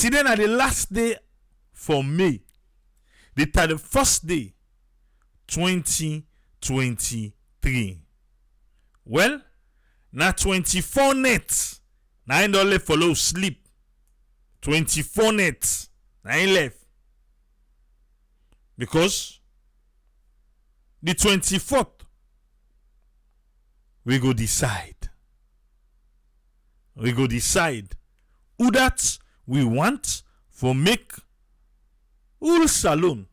Till then, at the last day for May, the 31st day, 2023. Well, now 24 nets. Now I don't let follow sleep. 24 nets. Now I left. Because the 24th, we go decide. We go decide who that we want for make whole salon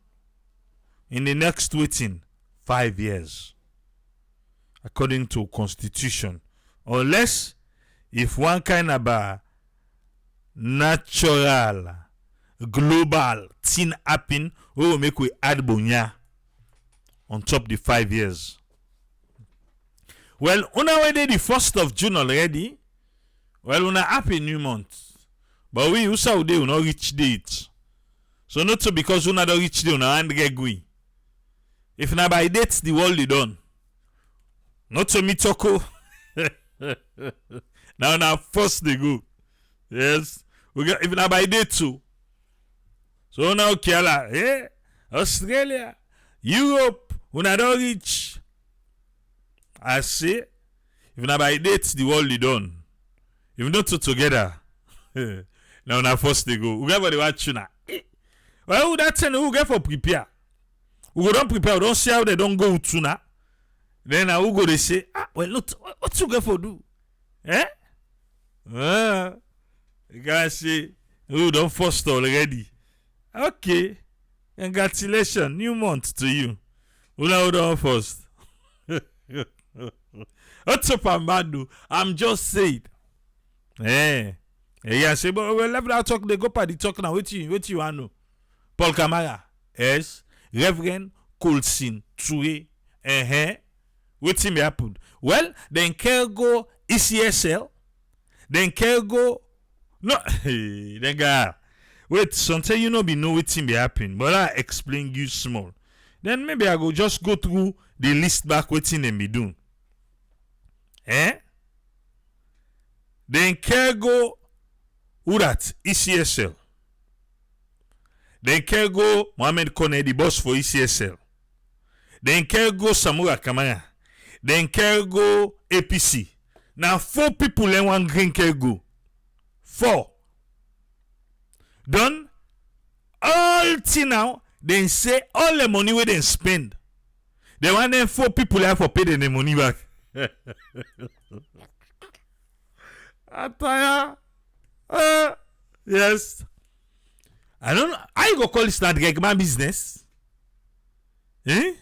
in the next 5 years. According to constitution. Unless if one kind of a natural global thing happen, we will make we add bonya on top the 5 years. Well, on our day the 1st of June already. Well, on a happy new month. But we also will not reach date. So not so because we not reach date, we not get. If not by date, the world is done. Not to me toko. Now first they go. Yes. We get if not by date too. So now Kerala, Australia, Europe, we not reach. I say, if not by date, the world is done. If not two together, now first they go. We get for the watch now. Well, that's an who get for prepare. We don't prepare, we don't see how they don't go to now. Then I will go they say, well, look, what you get for do? You guys say, oh, don't first already. Okay. Congratulations, new month to you. Who now don't first? What's up, Amado? I'm just saying. Yeah, say, but we left that talk, they go party talk now. What you want to know? Paul Kamara. Yes. Reverend Colson Touré. What him happened? Well, then can go ECSL. Then can go. No, then go. Wait, sometimes you know what him happen, but I explain you small. Then maybe I go just go through the list back waiting them be doing. Then can go who that ECSL. Then can go Mohamed Kone, the boss for ECSL. Then can go Samura Kamara. Then can go APC. Now 4 people in one green can go. 4. Done. All till now, then say all the money we then spend. They want them 4 people have to pay the money back. Ataya. Yes. I don't know. I go call this not Gegman business. Now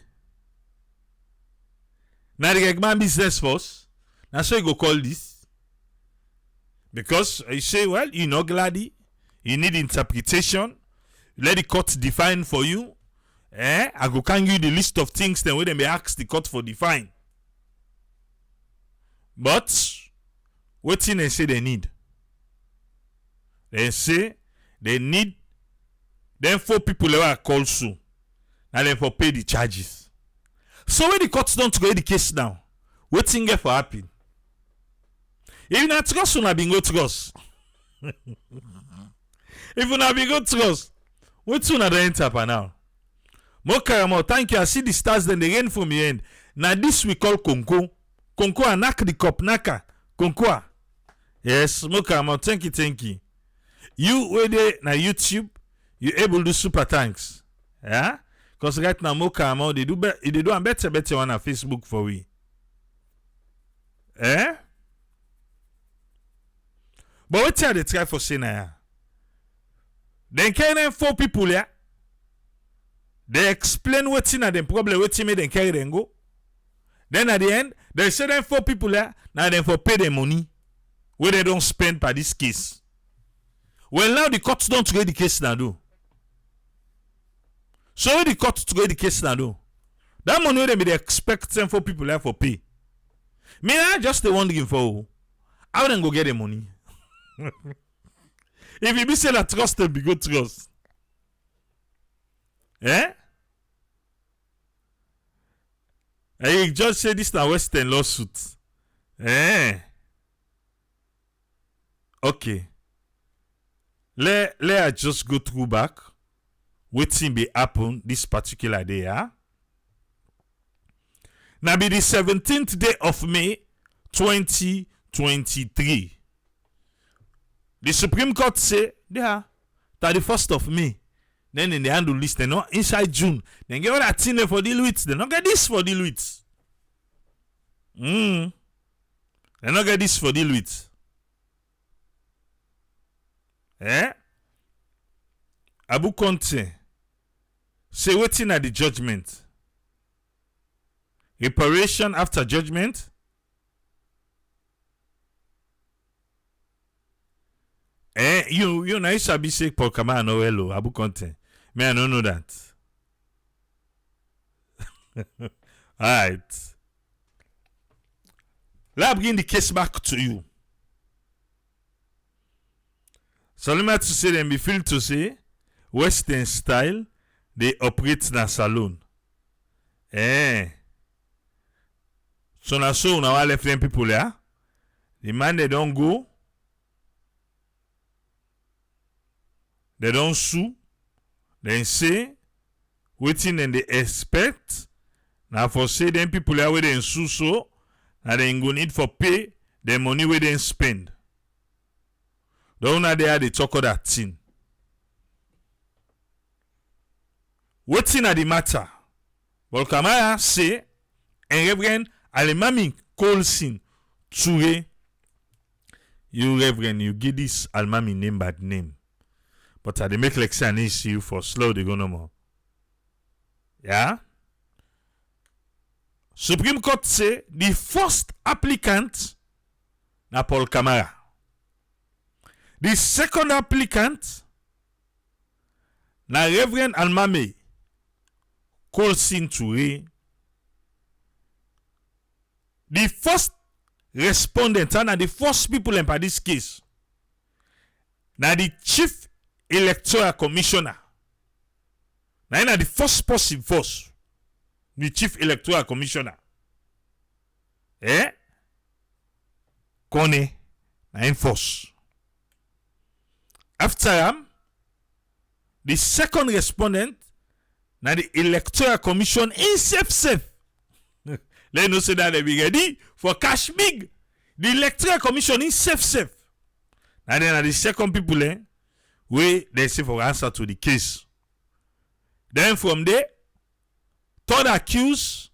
the Gegman business first. That's why you go call this. Because you say, well, you know, Glady, you need interpretation. Let the court define for you. I go can give you the list of things then when they may ask the court for define. But what thing they say they need? They say they need then 4 people who are called soon. Now they for pay the charges. So when the courts don't go the case now, what thing get for happen? If you not trust, you not be go trust. If you not be go trust, what you not enter for now? Mokaramo, thank you. I see the stars then they rain from your end. Now this we call Konko. Konko a knock the cup naka. Konko. Yes, Mokaramo, thank you. You were there na YouTube, you able to do super thanks. Yeah? Because right now Mokaramo they do a better one on Facebook for we. But what are they try for saying now? Then carry 4 people here. They explain what's in the problem, what's made them carry them go. Then at the end, they say them 4 people here, now they for pay their money where they don't spend by this case. Well, now the courts don't get the case now do. So when the courts to get the case now do, that money they may expect them 4 people here for pay. Me I just the one looking for how then go get the money. If you be say that trust them, be good trust. And you just say this na Western lawsuit. Okay. let I just go through back. Wetin be happen this particular day, huh? Now be the 17th day of May 2023. The Supreme Court say, yeah, 31st of May. Then in the handle list, they know inside June. Then get all that thing for deal with. They don't get this for deal with. They don't get this for deal with. Abu Conte say waiting at the judgment. Reparation after judgment. You know, you shall be sick for Kamara no hello, Abu Conte. Me, I don't know that. Alright. Let's bring the case back to you. So let me to say them be feel to say Western style they operate na salon. So na so now left them people there. The man they don't go. They don't sue. Then say waiting and they expect. Now for say them people there where they sue so and they go need for pay the money where they spend. Don't know they talk of that thing. Waiting at the matter. But Kamara say and Reverend Alimami Colson Toure. You Reverend, you give this Almami name bad name. But I make like say an issue for slow they go no more. Yeah? Supreme Court say the first applicant na Paul Kamara. The second applicant na Reverend Almami Colson Toure. The first respondent and the first people in this case na the Chief Electoral Commissioner. Na the first person first. The Chief Electoral Commissioner. Kone na in first. After him, the second respondent na the Electoral Commission in safe. Let us say that they be ready for cash big. The Electoral Commission in safe. And then the second people where they say for answer to the case. Then from there, third accused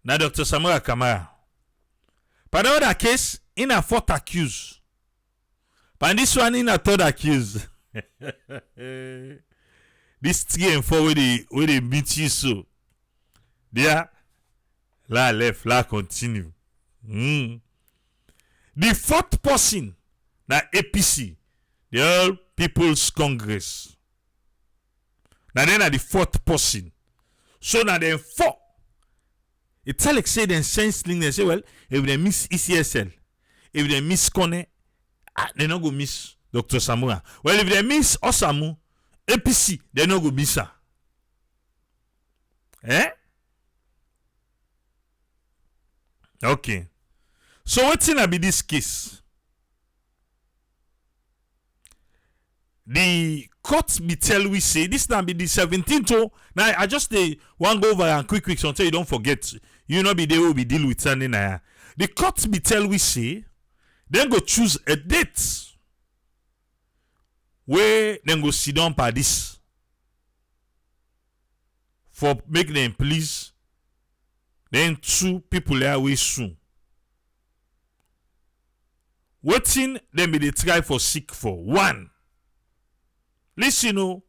na Dr Samura Kamara. But the other case, in a fourth accused. But this one in a third accused. This 3 and 4 where they meet you so. There, la left, la continue. The fourth person, na APC, the All People's Congress. Now then, the fourth person. So now then 4. It's like say then sense link. They say, well, if they miss ECSL, if they miss Kone, they not go miss Dr. Samura. Well, if they miss Osamu, APC, they not go miss her. Okay. So what's in be this case? The court be tell we say this now be the 17th. So now I just one go over and quick so until you don't forget. You know be there will be deal with standing there. The court be tell we say then go choose a date where then go sit down by this for make them please. Then 2 people there way soon. Waiting then be they try for seek for 1. Listen,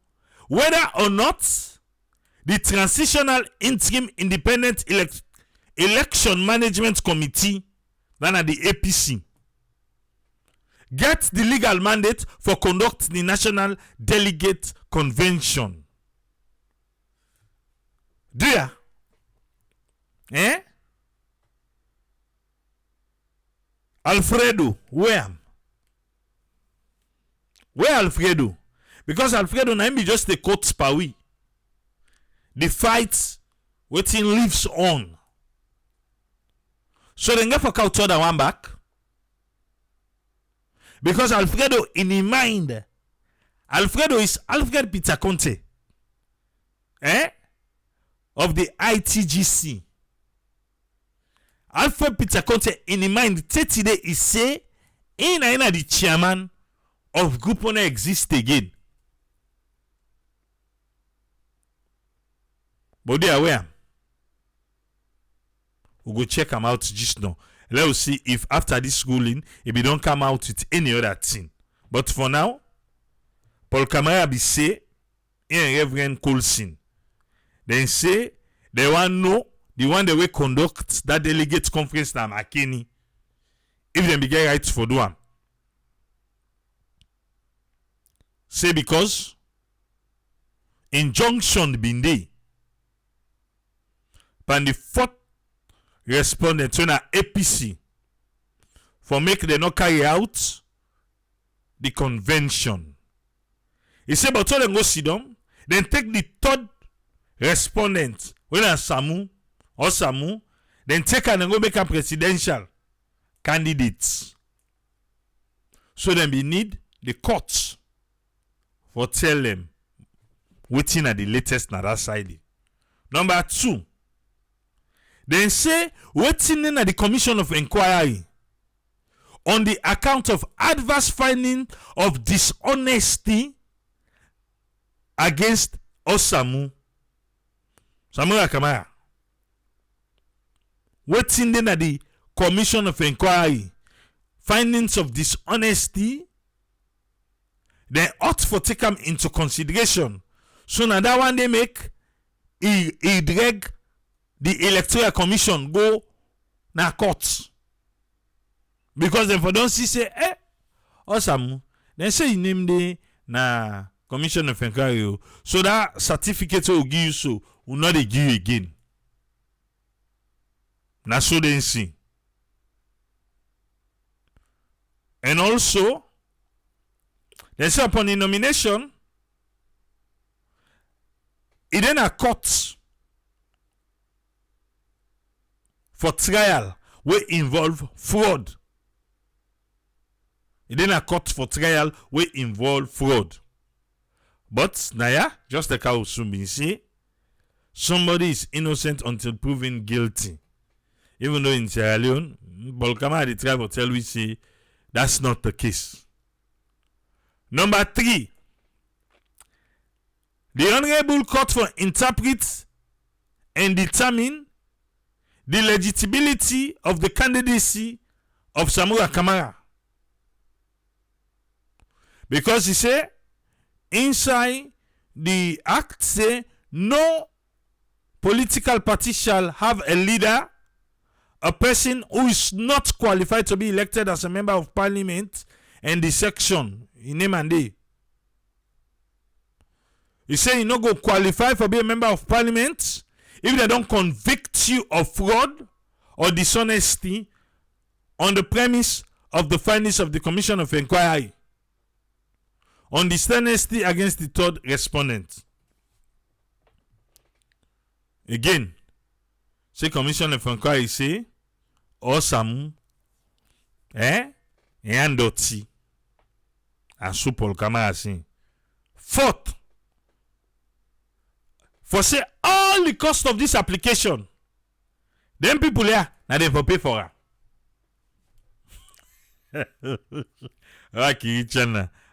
whether or not the Transitional Interim Independent Election Management Committee, that are the APC, get the legal mandate for conduct the National Delegate Convention. There, Alfredo, where Alfredo? Because Alfredo na be just a court spawi. The fight waiting lives on. So they get for count one back. Because Alfredo in his mind Alfredo is Alfred Peter Conte. Of the ITGC. Alfred Peter Conte in the mind today is say in the chairman of Group One exist again. But they are aware. We go check him out just now. Let's see if after this ruling, if he don't come out with any other thing. But for now, Paul Kamara be say in Reverend Coulson. Then say they want know the one they will conduct that delegate conference na Makeni. If they be get rights for do am. Say because injunction been there. And the fourth respondent to na APC for make them not carry out the convention. He said, but all them go sit down, then take the third respondent, when Samu, then take and go make a presidential candidates. So then we need the courts for tell them waiting at the latest na that side. Number 2, then say waiting in at the commission of inquiry on the account of adverse finding of dishonesty against Samura Kamara. Waiting then at the commission of inquiry findings of dishonesty, they ought for take them into consideration. So now that one they make, he drag the electoral commission go na court. Because then for don't see say, Osamu, then say you name the na commission of inquiry. So that certificate will give you so will not give you again. Na so they see. And also, they say upon the nomination, it then a court for trial will involve fraud. It then a court for trial will involve fraud. But Naya, just like how Sumbi say, somebody is innocent until proven guilty. Even though in Sierra Leone, Paul Kamara the trial will tell we say that's not the case. Number 3, the Honorable Court for interpret and determine the legitimacy of the candidacy of Samura Kamara. Because he say inside the act say no political party shall have a leader, a person who is not qualified to be elected as a member of parliament, and the section in name and day. He say you no go qualify for be a member of parliament if they don't convict you of fraud or dishonesty on the premise of the findings of the commission of inquiry on dishonesty against the third respondent. Again, say commission of inquiry say Samu Yandoti and so Paul Kamara say. 4th, for say all the cost of this application, them people here now they for pay for her.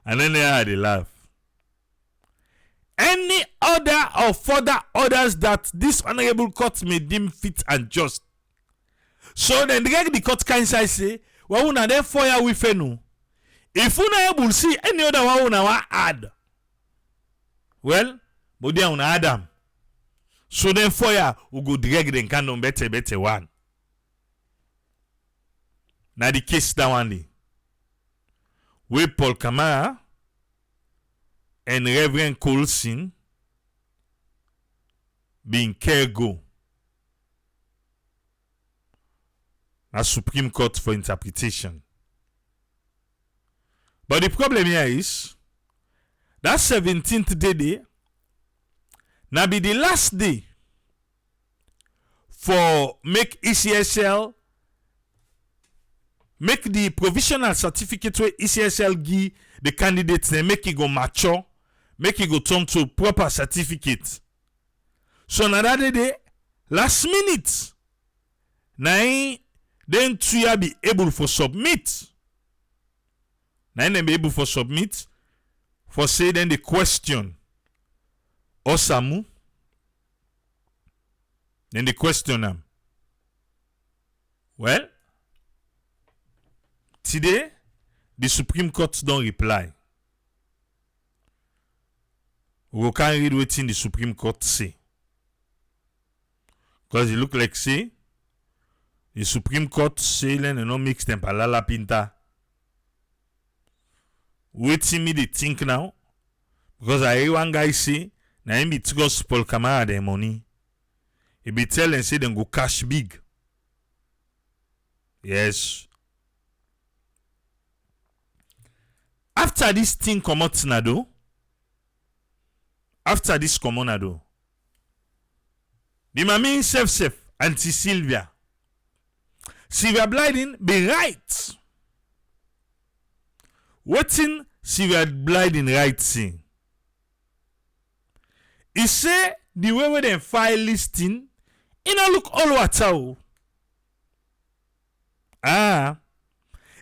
And then they laugh. Any other or further orders that this honorable court may deem fit and just. So then the court can say, well, una then fire with no. If una able see any other one una want add, well, but they una add them. So then fire we go drag them kind of better one. Now the case that one day. With Paul Kamara and Reverend Coulson being cargo. A Supreme Court for interpretation. But the problem here is that 17th day now be the last day for make ECSL make the provisional certificate where ECSL give the candidates they make it go mature, make it go turn to proper certificate. So na that day, last minute, then to be able for submit. Then be able for submit for say then the question Osamu. Then the question am. Well, today the Supreme Court don't reply. We can't read what the Supreme Court say. Because it look like say the Supreme Court say they no mix them palala pinta. Waiting me they think now. Because I hear one guy say na him be trust Paul Kamara their money. He be tell and say them go cash big. Yes. After this thing come out nado. After this come on nado. The mami self anti Sylvia. Sylvia Blyden be right. Waiting Sylvia Blyden right thing. He say the way they file listing, it no look all water.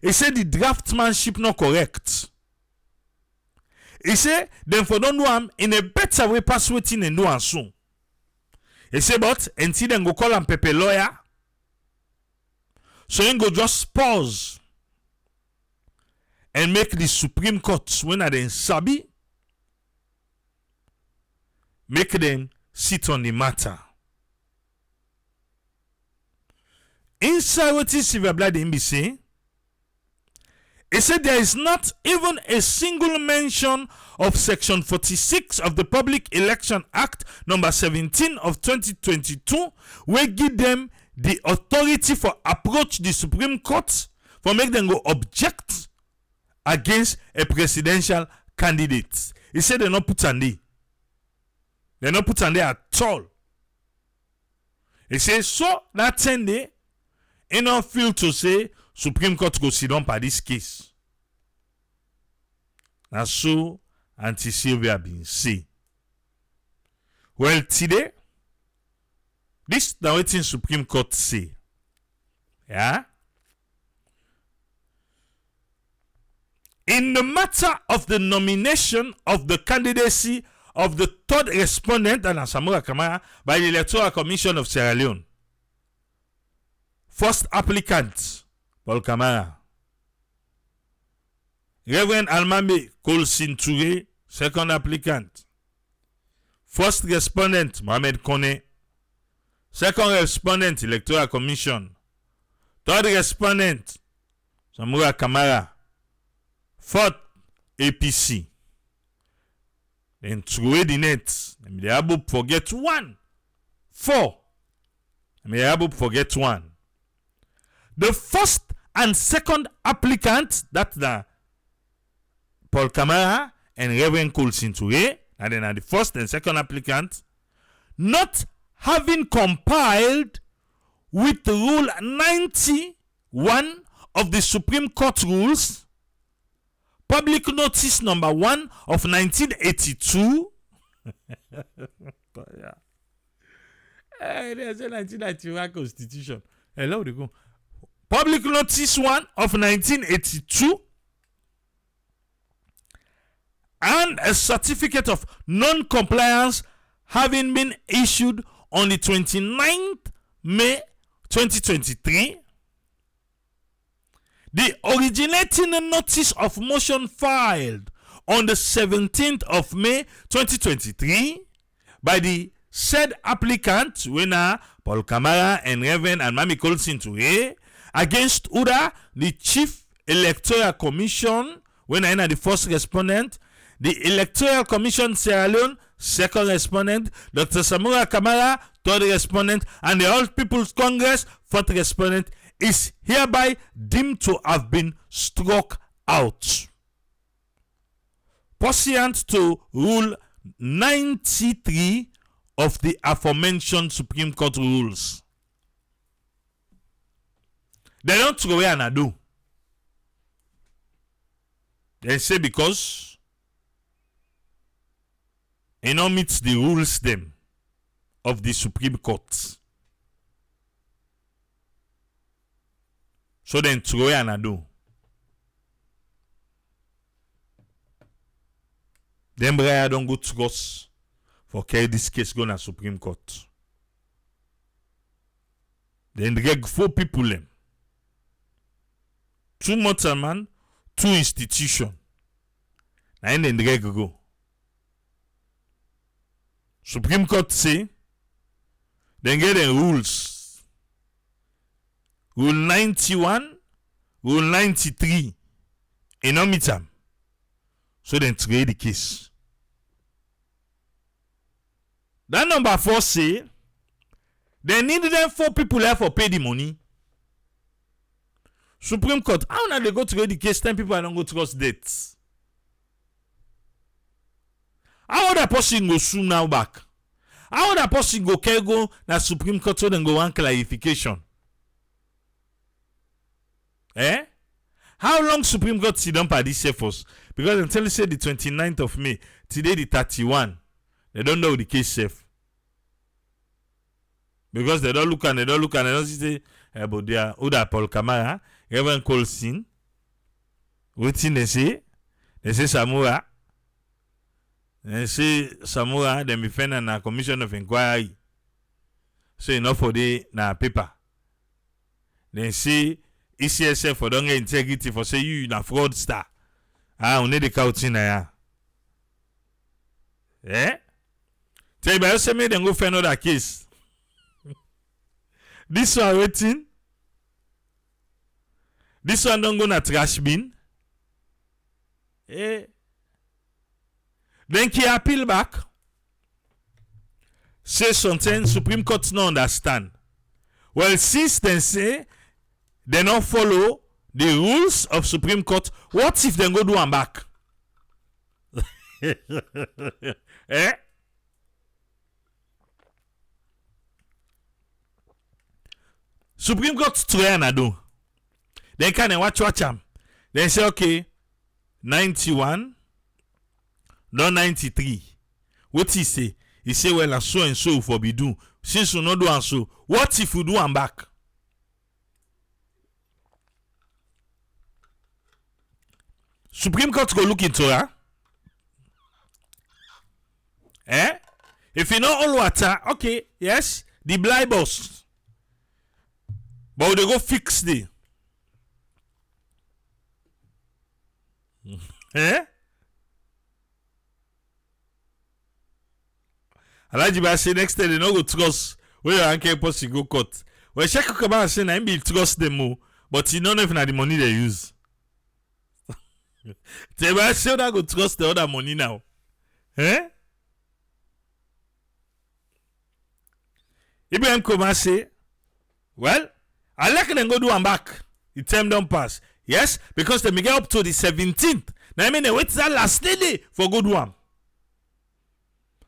He say the draftsmanship not correct. He say them for don't do am in a better way pass waiting and do am soon. He say but until then go call am Pepe lawyer. So he go just pause and make the Supreme Court when they sabi make them sit on the matter. Inside what is Sylvia Blyden be saying, he said there is not even a single mention of Section 46 of the Public Election Act number 17 of 2022 where give them the authority for approach the Supreme Court for make them go object against a presidential candidate. He said they not put on there. They not put on there at all. He says so that 10 day, he not feel to say Supreme Court go sit down by this case. And so Auntie Sylvia been say. Well, today, this now what in Supreme Court say. Yeah? In the matter of the nomination of the candidacy of the third respondent, Dr Samura Kamara, by the Electoral Commission of Sierra Leone. First applicant, Paul Kamara. Reverend Almambe Kolsin Touré, second applicant. First respondent, Mohamed Kone. Second respondent, Electoral Commission. Third respondent, Samura Kamara. Fourth, APC. Then through the net, they are able to forget one. 4. They are able to forget one. The first and second applicant, that's the Paul Kamara and Reverend Kolsin Touré, and then the first and second applicant, not having complied with Rule 91 of the Supreme Court rules, Public Notice number 1 of 1982. Yeah. There's a 1991 Constitution. Hello, they go. Public Notice 1 of 1982. And a certificate of non-compliance having been issued on the 29th May 2023. The originating notice of motion filed on the 17th of May 2023 by the said applicant, winner Paul Kamara and Reverend and Mami Kolsin Touré, against Uda, the Chief Electoral Commission, winner the first respondent, the Electoral Commission Sierra Leone, second respondent, Dr Samura Kamara, third respondent, and the All People's Congress, fourth respondent, is hereby deemed to have been struck out. Pursuant to Rule 93 of the aforementioned Supreme Court rules. They don't throw away an ado. They say because it not meets the rules them of the Supreme Court. So then throw and do. Then Brian don't go to us for carry this case go to Supreme Court. Then drag 4 people them. 2 months a man, 2 institution. And then drag go. Supreme Court say, then get the rules. Rule 91, Rule 93. And not meet them. So then trade the case. That number 4 say, they need them 4 people there for pay the money. Supreme Court, how now they go to the case, 10 people don't go to us dates? How that person go soon now back? How that person go na Supreme Court so then go one clarification? Eh? How long Supreme Court sit down by this first? Because until they say the 29th of May, today the 31, they don't know the case safe. Because they don't look and they don't say, but they are Dr Paul Kamara, even call sin. Waiting they say Samura. They say Samura, then be found in a commission of inquiry. So enough for the na paper. Then say ECSF for don't get integrity for say you na fraudster. Ah, on est des cautines ya. Eh? Tell you, say me then go find another case. This one waiting. This one don't go na trash bin. Eh? Then he appeal back. Say something Supreme Court no understand. Well, since they say they don't follow the rules of Supreme Court, what if they go do one back? Eh? Supreme Court try and do. Then can watch them. They say okay, 91, not 93. What he say? He say well, so and so for be do. Since you not do and so, what if you do one back? Supreme Court go look into her. Eh? If you know all water, okay, yes, the blind boss. But they go fix the. Eh? Alaji ba say next day they no go trust where your anke post go court. Well, check Kamara say na him be trust them more, but you don't know if na the money they use. They ba say that go trust the other money now. Eh? Ibrahim Kamara say, well, I like them go do one back. The term don't pass. Yes, because they may get up to the 17th. Now I mean they wait that last day for good one.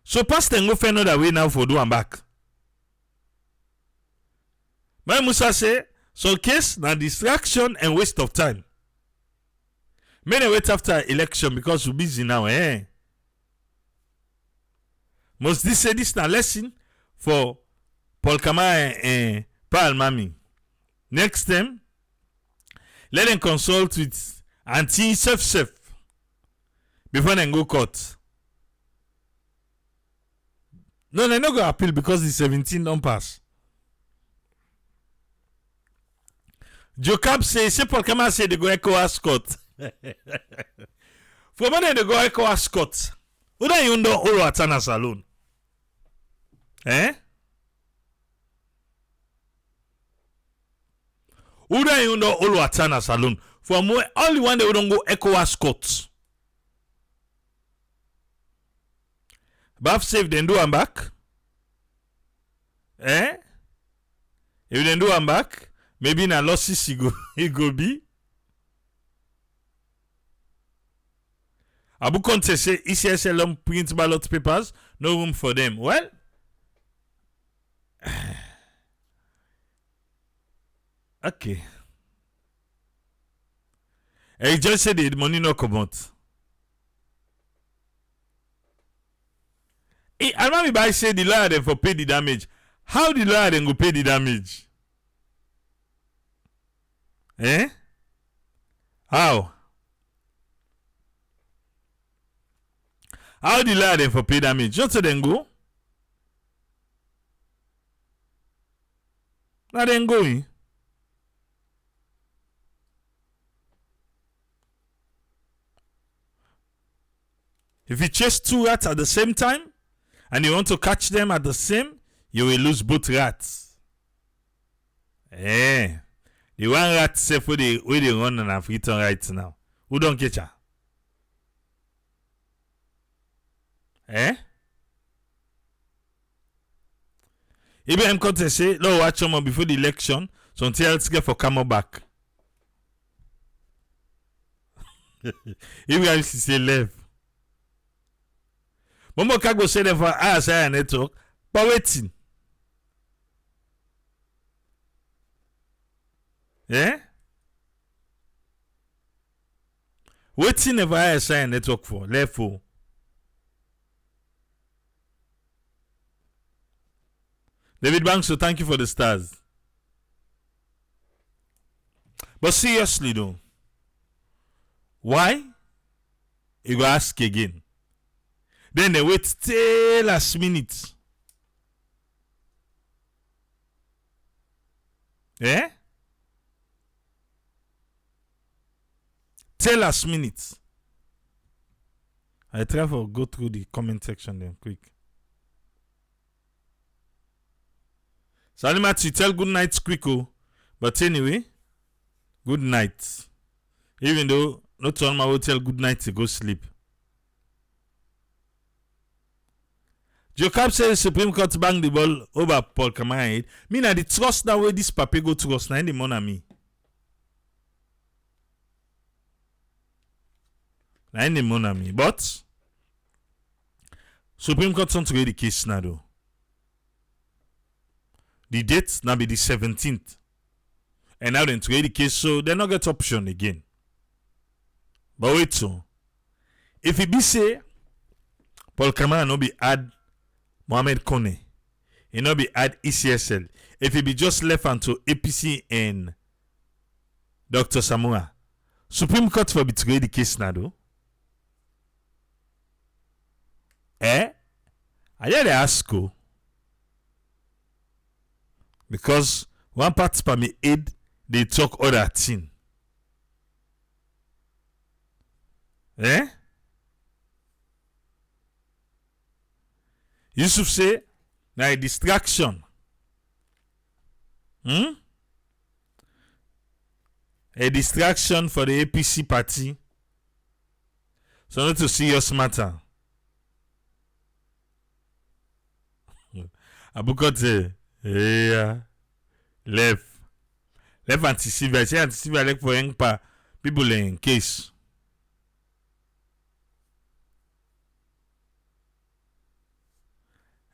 So pass them go find another way now for do one back. My Musa say, so case na distraction and waste of time. Many wait after election because we're busy now, eh? Must this say this na lesson for Paul Kamara and Paul Mami? Next time, let them consult with Auntie Chef before they go court. No, they no go appeal because the 17 don't pass. Jocab say Paul Kamara say they go ECOWAS court. From when they go ECOWAS court, who don't you know all Atana Saloon? Eh? Who don't you know all Atana Saloon? From where only one they don't go ECOWAS court. Baf say if they do am back. Eh? If they do am back, maybe na losses he go be. Abu Conte say ECSL print ballot papers, no room for them. Well, okay. He just said the money no come out. And when I say the lawyer then for pay the damage, how the lawyer then go pay the damage? Eh? How? How the lawyer then for pay damage? Just so then go. Now then going. If you chase two rats at the same time and you want to catch them at the same, you will lose both rats. Eh. The one rat safe where they run on African right now. Who don't catch her? Eh? Ibrahim Conte say, Lord watch them before the election, so until let's get for come back. Ibrahim say left. Momo Kago say them for RSI network, but waiting. Eh? Waiting never RSI network for left for. David Banks, so thank you for the stars. But seriously though, why? You go ask again. Then they wait till last minute. Eh? Till last minute. I try to go through the comment section then quick. Salima, you tell good night quick, oh. But anyway, good night. Even though not all my will tell good night to go sleep. Jacob says Supreme Court bang the ball over Paul Kamara head. Me na the trust that way this paper go trust na in the money me. Na in the money me. But Supreme Court don't read the case now though. The date now be the 17th. And now they read the case, so they not get option again. But wait so. If it be say Paul Kamara no be add Mohamed Kone, he no be add ECSL. If he be just left unto APC and Dr Samura, Supreme Court for betray the case now though. Eh? I hear they ask you. Because one part for me aid, they talk other thing. Eh? Yusuf say, na a distraction. A distraction for the APC party. So not to serious matter. Abukote, yeah, left anticipate. Say anticipate like for young pa people in case.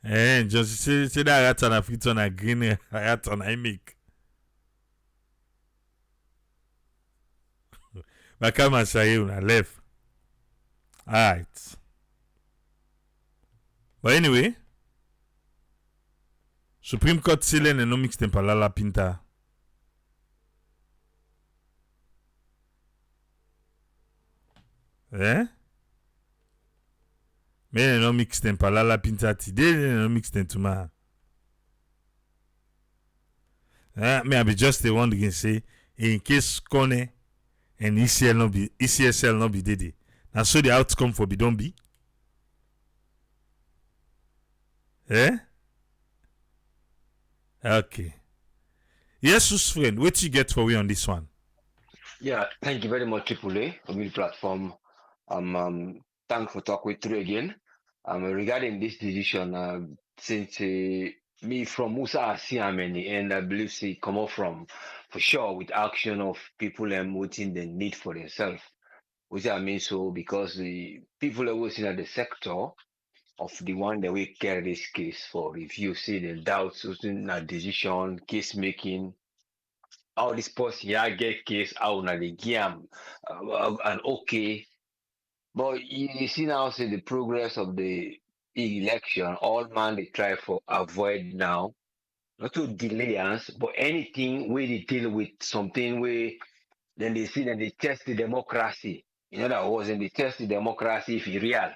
Just say that rat on a fit on a green rat on I make. But come and say you na left. Alright. But anyway, Supreme Court silen and no mix tempalala pinta. Eh? Me no mix tempalala pinta today, no mix them tomorrow. Me I be just the one that can say in case Kone and ECSL no be dede. And so the outcome for be don't be. Eh? Okay. Yes, friend, what you get for we on this one? Yeah, thank you very much, Triple A, for the platform. Thanks for talking with you again. Regarding this decision, since me from Musa Asiameni, and I believe she come up from for sure with action of people and voting the need for themselves. Which I mean so because the people are working at the sector of the one that we carry this case for review, see the doubts, that decision, case making, how this person here get case, how na the game, and okay. But you see now, say the progress of the election, all man they try for avoid now, not to delayance, but anything where they deal with something where then they see that they test the democracy. In other words, then they test the democracy if it's real.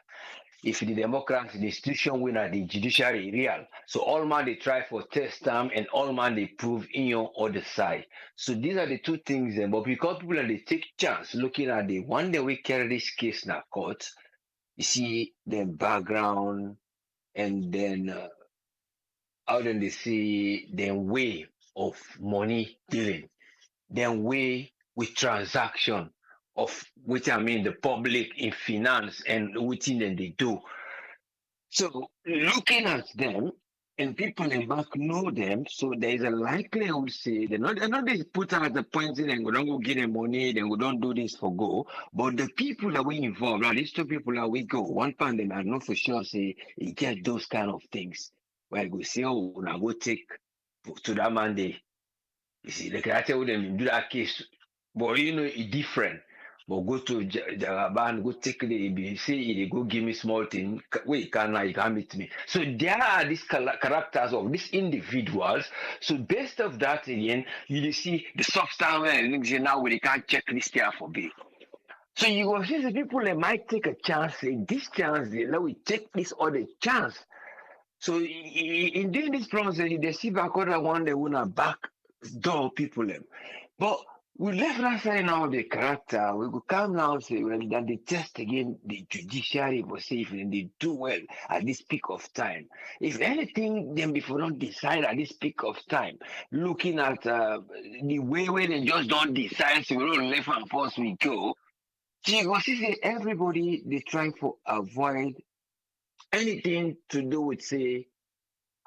If the democracy, the institution winner, the judiciary real. So all man they try for test time and all man they prove in your other side. So these are the two things then. But because people they take chance looking at the one day we carry this case in court, you see the background and then how then they see the way of money dealing, then way with transaction of which I mean the public in finance and within them they do. So looking at them and people in back know them, so there is a likelihood say they're not they put out the points in and we don't go get them money, then we don't do this for go. But the people that we involved, like these two people that we go, one time them I know for sure say you get those kind of things. Where we say, oh, now go take to that Monday. You see, they can tell them do that case, but you know it's different. But go to Jagaban, go take the EB, say they go give me small thing. Wait, you can't meet me. So there are these characters of these individuals. So based of that again, you see the substance and things now we can't check this there for me. So you will see the people that might take a chance, say this chance, let we take this other chance. So in doing this process, they see back other one they wanna back door people them. But we left that side now the character. We could come now and say, well, then they test again the judiciary for safe and they do well at this peak of time. If anything, then before don't decide at this peak of time, looking at the way where they just don't decide, so we don't left and force we go. So you go see say everybody they try to avoid anything to do with say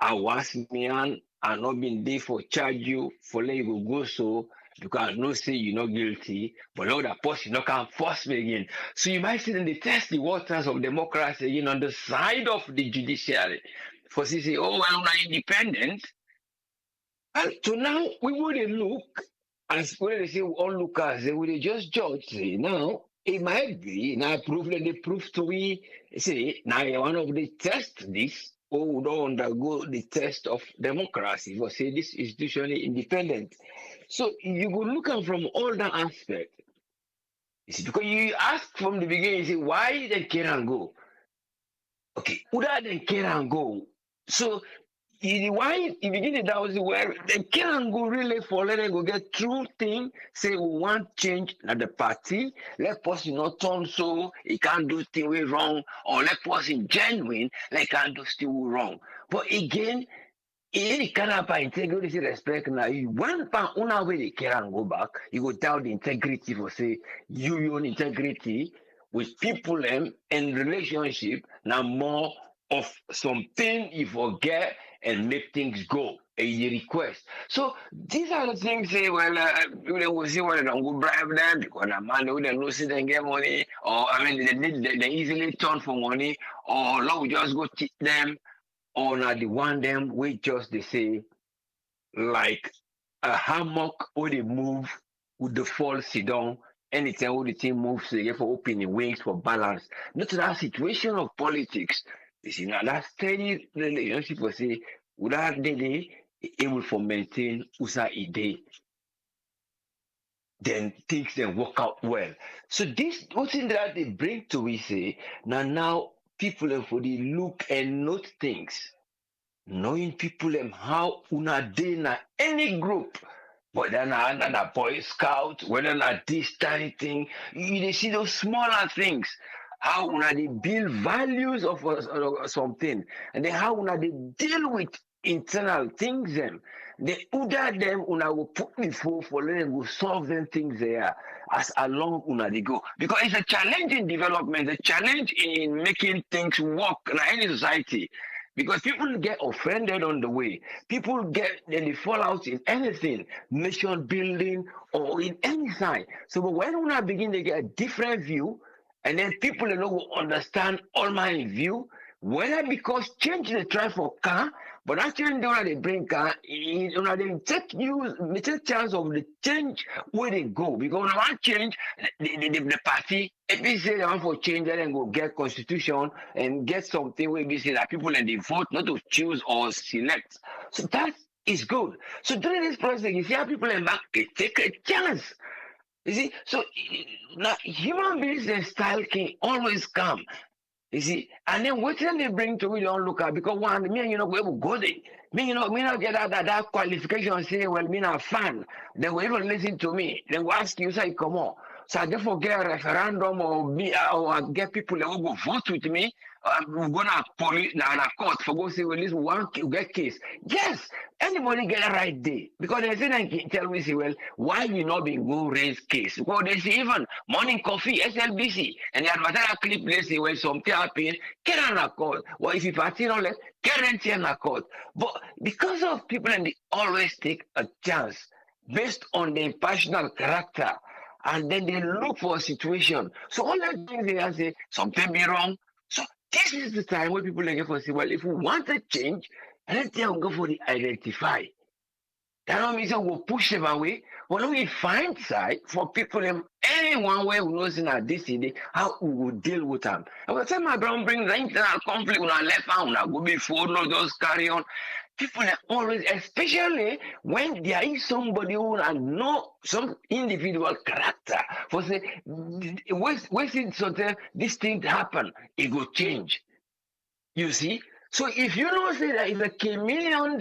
I was me and not been there for charge you for let you go so because no say you're not guilty, but Lord that person no can force me again. So you might see them they test the waters of democracy again on the side of the judiciary. For say, oh well, I'm not independent. And so now we would look as when they say onlookers, they would just judge say now it might be now proof that they prove to we say now one of the test this or would undergo the test of democracy for say this institution is independent. So you go look at from all that aspect. You see, because you ask from the beginning, you say why they can't go. Okay, without they can't go. So why you begin to doubt where they can't go really for let them go get true thing, say we want change at the party, let person not turn so he can't do thing way wrong, or let person genuine like can't do still wrong. But again, any kind of integrity respect now you one pan una way they can go back, you go doubt the integrity for say you your own integrity with people and relationship now more of something you forget and make things go a request. So these are the things say well you will see whether they don't go bribe them because the man who don't see them get money or I mean they easily turn for money or Lord we just go cheat them or na the one them we just they say like a hammock or they move with the fall sit down anytime when the team moves they get for opening wings for balance. Not to that situation of politics. You see now that steady relationship will say without they able for maintain usa a day then things then work out well. So this what thing that they bring to we say now people for the look and note things knowing people how una dey na any group whether na boy scout whether na this tiny thing you dey see those smaller things how una dey build values of something and then how una dey deal with internal things them the other them una will put before for them will solve them things there as along una dey go because it's a challenge in development a challenge in making things work in any society because people get offended on the way. People get they fall out in anything, nation building or in any side. So but when we now begin to get a different view, and then people don't understand all my view, Whether because change they try for car, but actually they bring car, they take chance of the change where they go. Because when one change, the party, if they say they want for change, then go get constitution and get something where we say that people and they vote not to choose or select. So that is good. So during this process, you see how people in back they take a chance. You see, so now human beings and style can always come. You see, and then what can they bring to me don't look at because one me and you know we will go there. Me not get that qualification say well me not fan. They will even listen to me. They will ask you say come on. So I therefore get a referendum or get people that will go vote with me. We're gonna police now court for go say well this one get case. Yes, anybody get a right there because they say they tell me say well why you not been go raise case because they say even morning coffee SLBC and the advertiser clip they say well something happen get on a court. Well if you party on let get rent in a court. But because of people and they always take a chance based on their personal character and then they look for a situation. So all that things they say something be wrong. So this is the time where people like for say, well, if we want a change, let's go for the identify. That don't mean we'll push them away. When we find side for people, anyone where we knows in our city, how we will deal with them. And by the time my brother brings the internal conflict on our left hand, we go before, no, just carry on. People are always, especially when there is somebody who has no some individual character. For say, when something this thing happen, it will change. You see? So if you don't say that it's a chameleon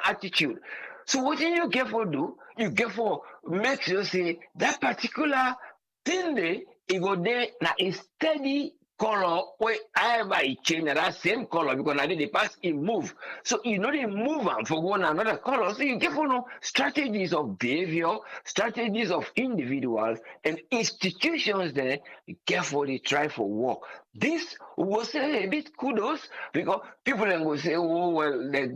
attitude, so what do you get for do? You get for make sure say that particular thing there, it go there now a steady color where ever it change that same color because now the past it move. So you know they move on for one another color. So you get for no strategies of behavior, strategies of individuals and institutions there, you get for they try for work. This was a bit kudos because people then will say, oh, well, they're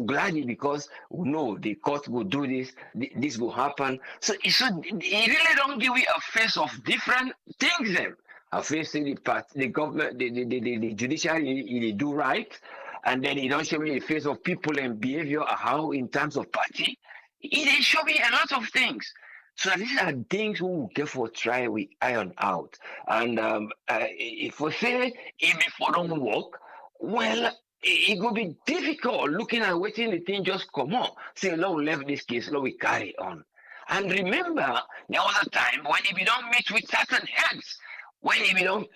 glad because no, the court will do this, this will happen. So it really don't give you a face of different things then. A face the government, the judiciary, they do right, and then it don't show me a face of people and behavior, how in terms of party. It show me a lot of things. So these are things we will get for try we iron out. And if we say if it don't work, well, it will be difficult looking at waiting the thing just come on. Say, no, we left this case, no, we carry on. And remember, there was a time when if you don't meet with certain heads, when if you don't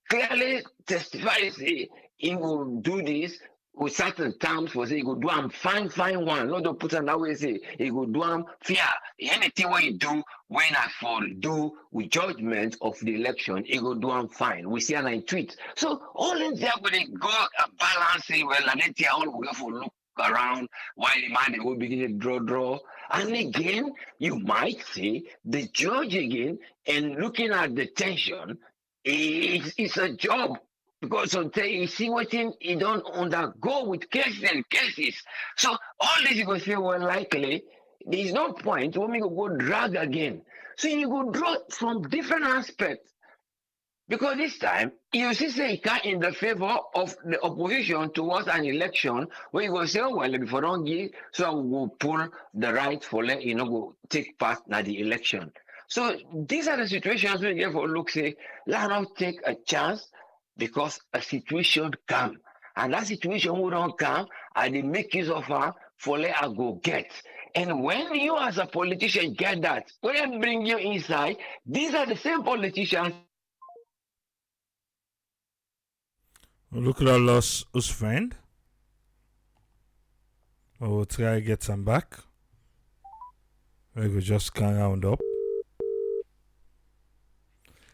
clearly testify, say, he will do this, with certain terms for say he go do am fine one. Not to put on that way say he go do am fair. Anything what you do when I for do with judgment of the election, he go do am fine. We see an I tweet. So all in there when they go balancing well and then they all will go for look around while the man they will begin to draw. And again, you might say the judge again and looking at the tension, it's a job. Because sometimes you see what he don't undergo with cases and cases. So all this you go say, well, likely, there's no point when we go drag again. So you go draw from different aspects. Because this time, you see say he can in the favor of the opposition towards an election where you go say, oh, well, if I don't give, so I will pull the right for let you know go take part in the election. So these are the situations where you get for look say, let us take a chance because a situation come. And that situation will not come, and they make use of her for let her go get. And when you as a politician get that, when they bring you inside, these are the same politicians. Look at our lost us friend. We'll try to get some back. We will just can round up.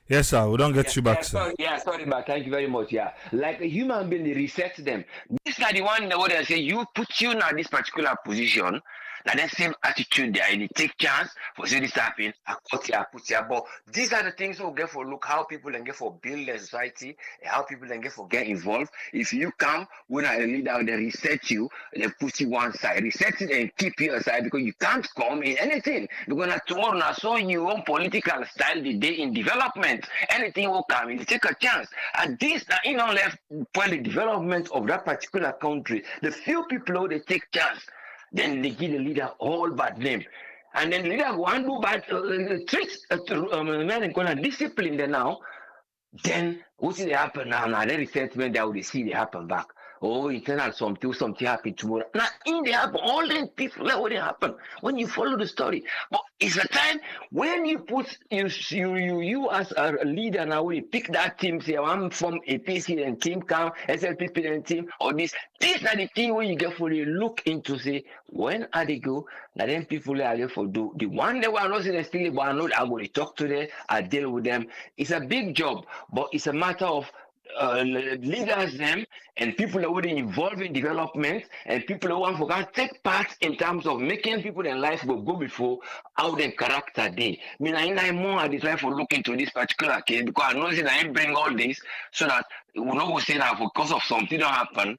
Yes, sir. We don't get you back, sir. Sorry, man. Thank you very much. Yeah, like a human being, they reset them. This is the one where they say you put you in this particular position. Now the same attitude there, they take chance for see this happen, I cut here, I put here. But these are the things we'll get for look how people can get for build their society, and how people can get for get involved. If you come, when a leader, they reset you, they put you one side, reset it and keep you aside because you can't come in anything. Because now tomorrow, now so your own political style the day in development, anything will come, you take a chance. And this, now, left for the development of that particular country, the few people who they take chance, then they give the leader all bad name. And then the leader go and do bad tricks, men gonna discipline them now. Then what will happen now? Now the resentment that will see they happen back. Oh, internal something happen tomorrow. Now in they happen, all the people that will happen when you follow the story. But it's a time when you put you as a leader now when you pick that team, say I'm from APC and team come, SLPP and team, or this. These are the thing where you get for you look into say when are they go, now then people are there for do the one they were not in still but I know I'm going to talk to them, I deal with them. It's a big job, but it's a matter of leaders them and people who are involved in development and people who want to take part in terms of making people in life go before how their character day. I mean, I more I try for look into this particular case because I know that I bring all this so that we not say that because of something don't happen,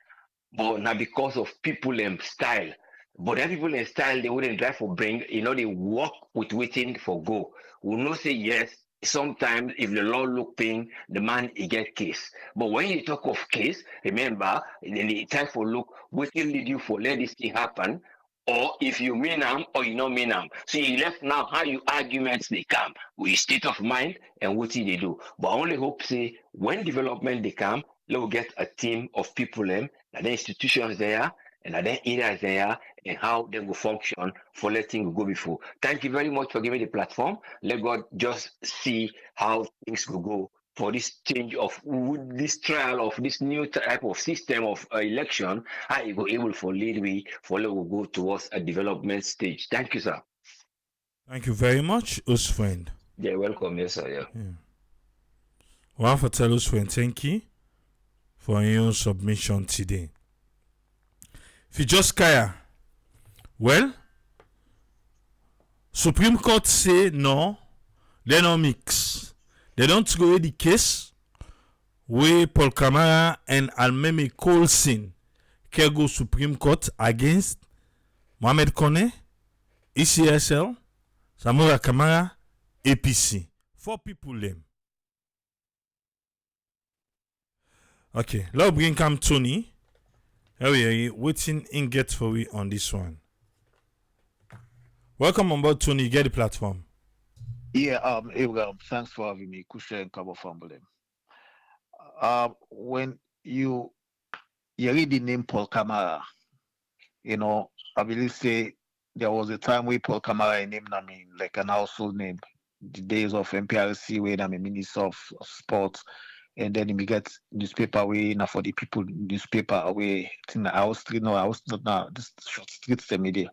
but not because of people and style. But that people in style they wouldn't try for bring, they work with waiting for go. We not say yes. Sometimes if the law look thing, the man he get case. But when you talk of case, remember, then the time for look, what will lead you for let this thing happen, or if you mean them or you not mean them. So you left now how you arguments they come with state of mind and what they do. But I only hope say when development they come, they will get a team of people them, and the institutions there, and then areas there, and how they will function for letting go before. Thank you very much for giving me the platform. Let God just see how things will go for this change of this trial of this new type of system of election, how you go able for lead we for let will go towards a development stage. Thank you, sir. Thank you very much, us friend. Yeah, welcome, yes, sir. Yeah. One for tell us friend, thank you for your submission today. If you just kaya, well, Supreme Court say no, they don't mix. They don't throw away the case where Paul Kamara and Almeme Colson can go Supreme Court against Mohamed Kone, ECSL, Samura Kamara, APC. 4 people them. Okay, let's bring come Tony. Here we are waiting in get for we on this one. Welcome on board, Tony. Get the platform. Yeah, Abraham, thanks for having me. Kusha and Kabo family. When you read the name Paul Kamara, I believe say there was a time where Paul Kamara named like an household name. The days of MPRC when I'm a minister of sports, and then we get newspaper way now for the people newspaper away in the house street. No, I was not now this short streets the media.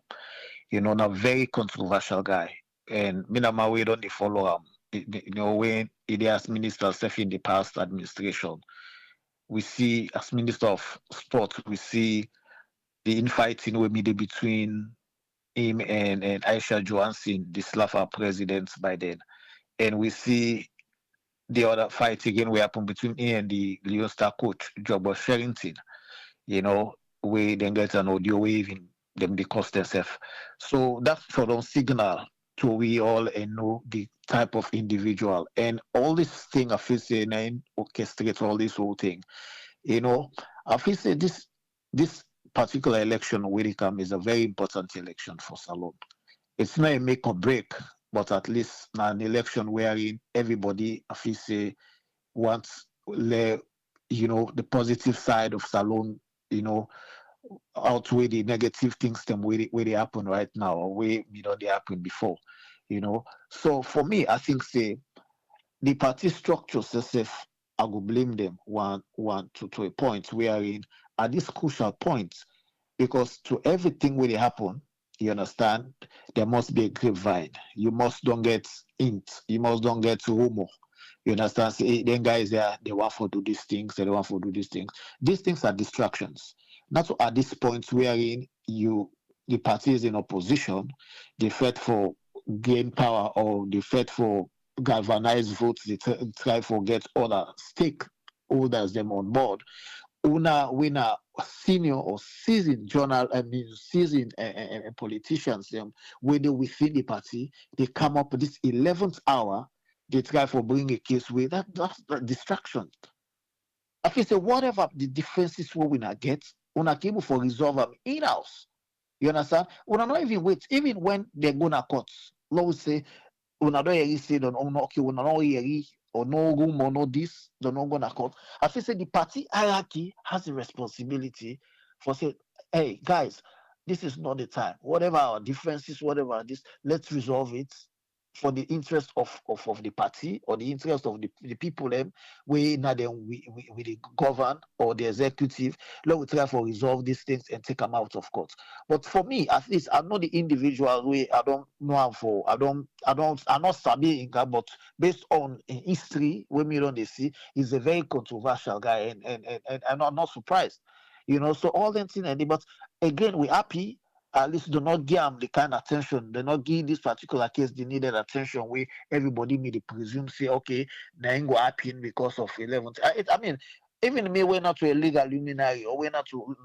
Now very controversial guy. And Minama way don't they follow when he as minister self in the past administration. We see as minister of sport, we see the infighting we made between him and Aisha Johansson, the Slafa president by then. And we see the other fight again we happen between him and the Leone star coach, Jobber Sherrington, we then get an audio waving them the cost themselves. So that's sort of signal to we all and know the type of individual and all this thing I feel say and orchestrate all this whole thing. I feel say this particular election where it come is a very important election for Salon. It's not a make or break, but at least now an election wherein everybody I feel say wants the positive side of Salon, outweigh the negative things them where they happen right now or where they happen before. So for me I think say the party structures itself I go blame them one to a point wherein at this crucial point, because to everything where they happen, you understand, there must be a grapevine. You must don't get int, you must don't get rumor. You understand? Say, hey, then guys there, they want to do these things, they want to do these things. These things are distractions. Not at this point wherein you the parties in opposition, they fight for gain power or they fight for galvanized votes, they try for get other stakeholders them on board. Una senior or seasoned seasoned politicians them whether within the party, they come up with this 11th hour, they try for bring a case with that's distraction. I feel say whatever the differences what we not get, una able for resolve them in-house. You understand? Una not even wait, even when they're gonna court. Let's say una don't hear say don't know okay, una not hear or no room or no this, don't know gonna court. I feel say the party hierarchy has a responsibility for say, hey guys, this is not the time. Whatever our differences, whatever this, let's resolve it for the interest of the party or the interest of the people them we now then we the govern or the executive. Let we try for resolve these things and take them out of court. But for me, at least I'm not the individual way. I don't know how for I'm not sabi in that, but based on history, when we don't see, he's a very controversial guy and I'm not surprised. So all them things but again we happy at least do not give them the kind of attention. Do not give this particular case the needed attention where everybody may presume say, okay, now go happen because of 11th. I mean, even me, we're not to a legal luminary or we're not to,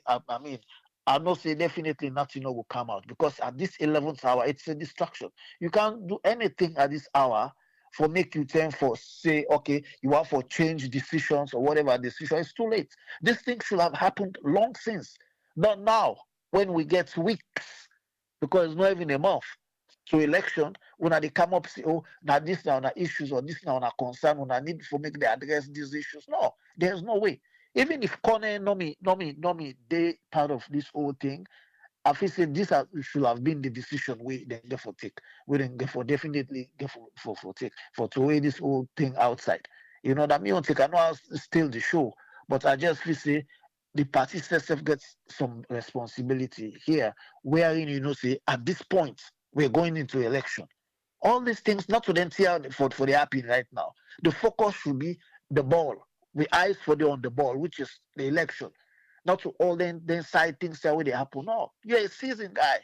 I mean, I know say definitely nothing will come out because at this 11th hour, it's a distraction. You can't do anything at this hour for make you turn for say, okay, you want for change decisions or whatever decision. It's too late. This thing should have happened long since, not now when we get weeks, because it's not even a month to election, when they come up say, oh, now this now na issues or this now na concern, when I need for make they address these issues. No, there's no way. Even if Kone no me, they part of this whole thing, I feel say this should have been the decision we then therefore take. We then therefore definitely for take for to weigh this whole thing outside. That me on take I know I'll still the show, but I just feel say the party itself gets some responsibility here, wherein say at this point we're going into election. All these things, not to then tear for the happy right now. The focus should be the ball. The eyes for the on the ball, which is the election. Not to all then side things that way they happen. No, you're a seasoned guy.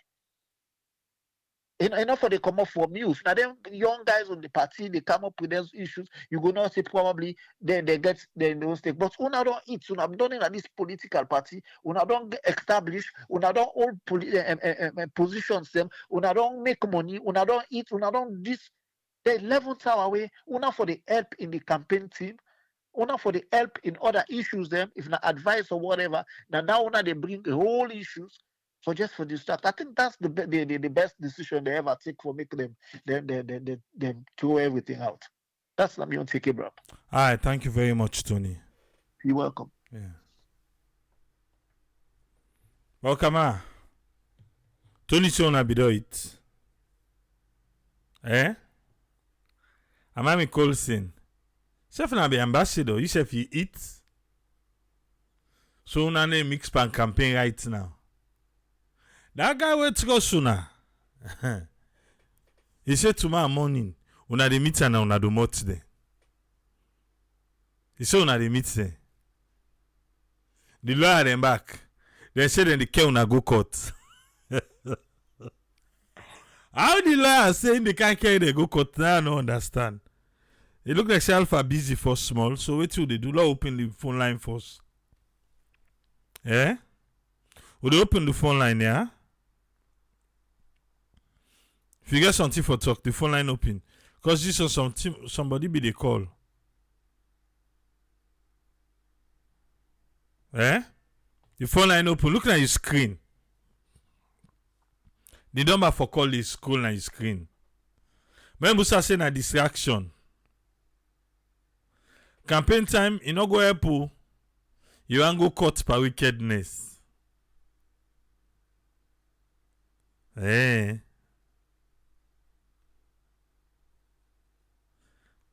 Enough for they come up for news. Now them young guys on the party, they come up with those issues. You go not say probably then they get then those things. But una don't eat, una done in this political party, una don't establish, una don't hold positions them, una don't make money, una don't eat, una don't this. They level tower away, una for the help in the campaign team, una for the help in other issues them, if not advice or whatever. Now una they bring the whole issues for just for this stuff. I think that's the best decision they ever take for making them throw everything out. That's not me on take it, bro. All right, thank you very much, Tony. You're welcome. Yeah. Welcome, Tony Sona bido it. Am I Colson? Chef na be ambassador, you chef you eat. So una name mix pan campaign right now. That guy will go sooner. He said tomorrow morning, una de meet and una do mot there. He said una de meet there. The lawyer them back. They said then the care una go court. How the lawyer saying they can't carry they go court? Now I don't understand. It look like Alpha busy for small, so wait till they do. Let open the phone line first. Would they open the phone line, yeah? If you get something for talk, the phone line open. Because this is somebody be the call. The phone line open. Look at your screen. The number for call is scroll on your screen. Remember, say na distraction. Campaign time, you no go help you. You want go caught by wickedness. The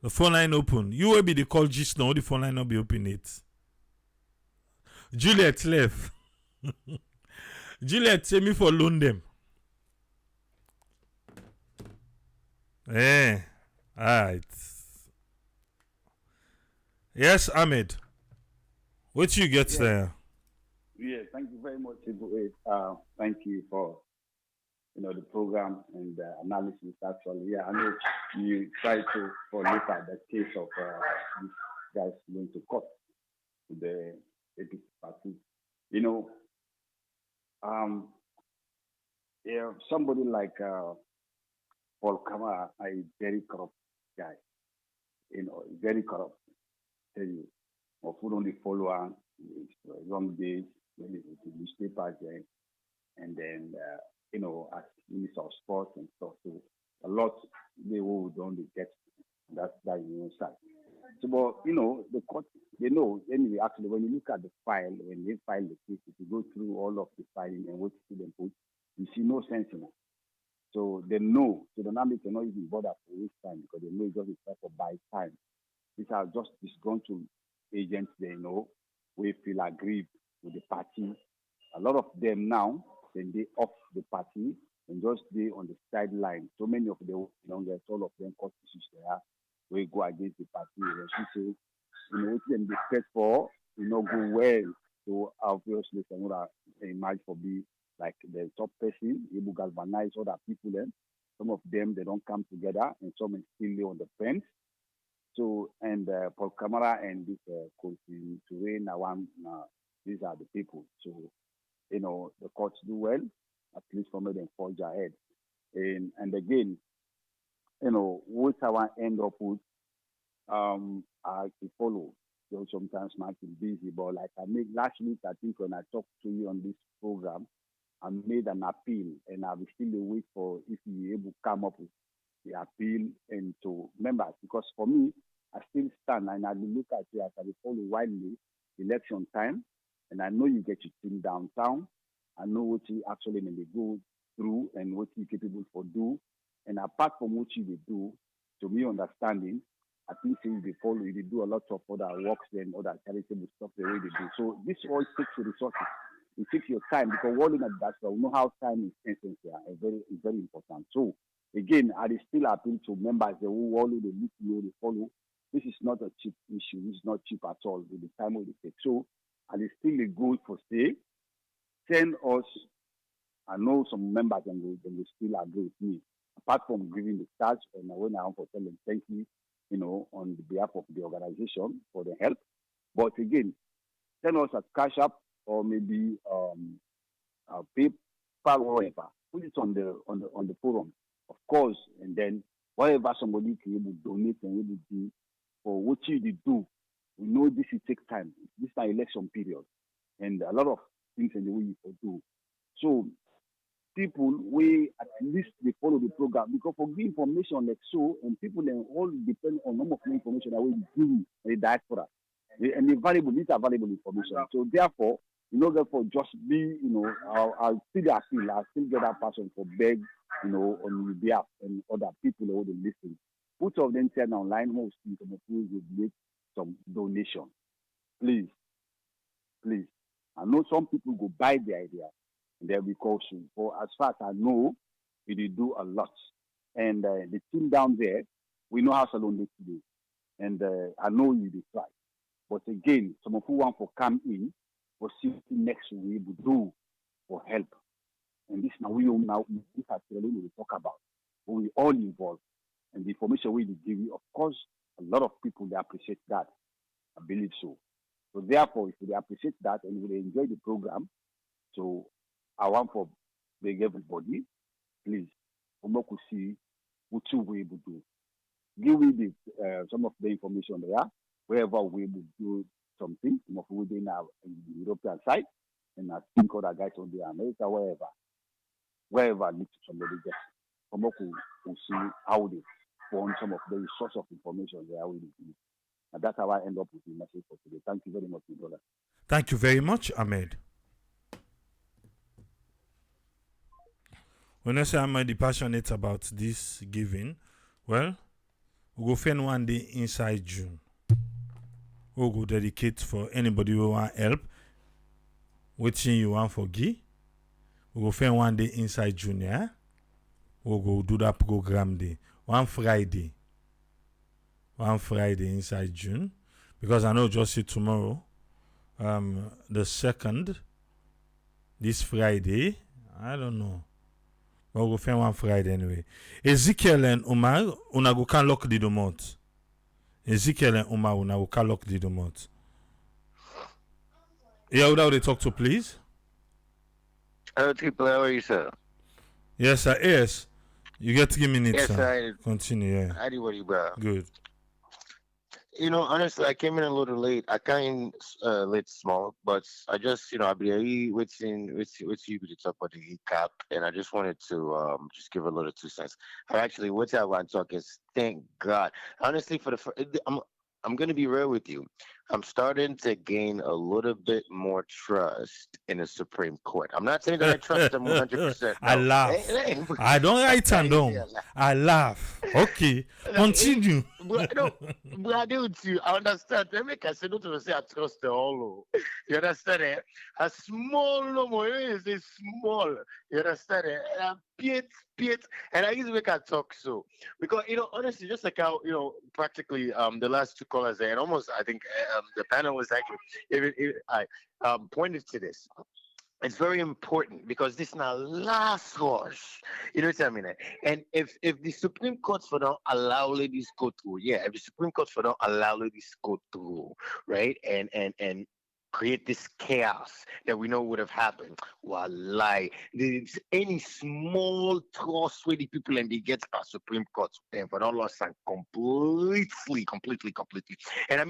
phone line open. You will be the call just now. The phone line not be open it. Juliet left. Juliet say me for loan them. Alright. Yes, Ahmed. What you get there? Yes, thank you very much. Thank you for the program and the analysis. Actually, yeah, I know you try to look at the case of these guys going to court to the APC party. You know, yeah, somebody like Paul Kamara, a very corrupt guy. Very corrupt. I tell you, of who only follow long days when it was newspapers there, and then as Minister of Sports and stuff. So a lot they will don't get that side. So, but the court they know anyway. Actually, when you look at the file, when they file the case, if you go through all of the filing and what to them put, you see no sense in it. So they know. So the Nami cannot even bother for waste time because they know it's just a type of buy time. These are just disgruntled agents they we feel aggrieved with the party. A lot of them now, then they off the party and just be on the sideline. So many of the youngest, all of them court issues there, we go against the party. And she say, what them they for, go well. So obviously, Samura emerge for be like the top person, able to galvanize other people. Then some of them they don't come together, and some still on the fence. So and Paul Kamara and this Coach Ture Nawan, these are the people. So the courts do well, at least for me them forge ahead. And again, what I want end up with, I can follow. So sometimes I can busy, but like I made last week, I think when I talked to you on this program, I made an appeal, and I will still wait for if you able to come up with the appeal and to members, because for me, I still stand and I will look at you as I will follow widely election time, and I know you get your team downtown. I know what you actually when they go through and what you capable for do. And apart from what you do, to me understanding, I think since they follow, they do a lot of other works and other charitable stuff the way they do. So this all takes resources. It takes your time because walling at that, we know how time is essential and very important. So again, I still appeal to members who follow, they need they follow. This is not a cheap issue. It's not cheap at all with the time we take. So and it's still a good for say. Send us. I know some members and they will still agree with me. Apart from giving the stars, and when I want to tell them thank you, on the behalf of the organization for the help. But again, send us a cash up or maybe PayPal or whatever. Put it on the forum, of course, and then whatever somebody can able donate and able do for what you do. We know this will take time. This is an election period, and a lot of things in the way you do. So people we at least they follow the program because for good information like so, and people then all depend on number of information that we give the diaspora. And these are valuable information. So therefore, therefore just be, I'll still appeal, I'll still get that person for beg, on the behalf and other people who they listen. Put of them turn online who will make some donation. Please. I know some people go buy the idea and they'll be cautious. For as far as I know, we do a lot. And the team down there, we know how Salon needs to do. And I know you did try. But again, some of who want to come in for see next we will do for help. And this now we talk about. But we all involved. And the information we give you, of course, a lot of people they appreciate that. I believe so. So therefore, if they appreciate that and they enjoy the program, so I want for beg everybody, please, we could see what you will able to do. Give me some of the information there, wherever we will do something, some of within our European side, and I think other guys on the America, wherever needs somebody just come up will see how they found some of the source of information there will be. And that's how I end up with the message for today. Thank you very much, my brother. Thank you very much, Ahmed. When I say I'm passionate about this giving, well, we'll go find one day inside June. We'll go dedicate for anybody who want help. What you want for give? We'll go find one day inside June, yeah? We'll go do that program day. One Friday inside June. Because I know just see tomorrow, the 2nd, this Friday. I don't know. But we'll find one Friday anyway. Ezekiel and Omar, una go can lock the domot. Ezekiel and Omar, una go can lock the domot. Yeah, who they talk to, please? Hello, people. How are you, sir? Yes, sir. Yes. You get 3 minutes, Yes, sir. Continue, yeah. I do what you, bro. Good. Honestly, I came in a little late. I came late small, but I just, I'll be with you to talk about the recap, and I just wanted to just give a little 2 cents. Actually, what I want to talk is thank God. Honestly, I'm gonna be real with you. I'm starting to gain a little bit more trust in the Supreme Court. I'm not saying that I trust them 100%. No. I laugh. I don't write and down. I laugh. Okay, continue. But I do too. I understand. They make us say not to say I trust the all. You understand it? A small number is a small. You understand it? Piet, and I usually make a talk so because honestly, just like how practically the last two callers there, and almost I think the panel was actually I pointed to this. It's very important because this now last rush. You know what I mean? And if the Supreme Court for don't allow ladies go through, if the Supreme Court for don't allow ladies go through, right? And create this chaos that we know would have happened. Wallahi, there's any small trust where the people and they get our Supreme Court and for don't lost and completely. And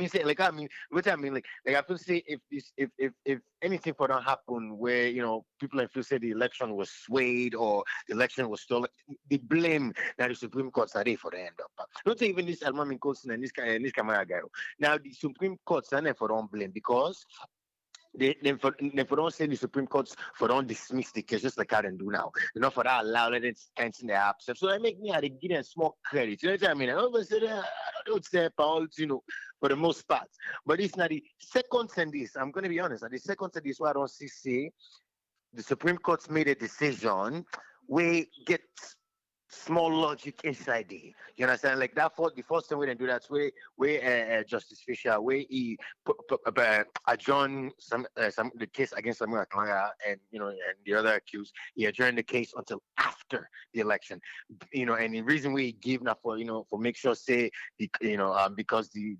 what I mean, like I feel say if anything for don't happen where people and feel say the election was swayed or the election was stolen, the blame that the Supreme Court's are there for the end up. Not even this Almamin Colson and this Kamara guy. Now the Supreme Court's are there for don't blame because they for don't say the Supreme Courts for don't dismiss the case just like I can do now. Not for that allow let it stand in the absence. So I make me to give them small credit. You know what I mean? I don't say Paul, for the most part. But it's not the second and this. I'm gonna be honest. At the second and this why I don't see the Supreme Court's made a decision where get small logic inside there. You understand? Like that the first time we didn't do that where Justice Fisher where he adjourned the case against Samura Kamara and and the other accused. He adjourned the case until after the election. And the reason we give now for for make sure say because the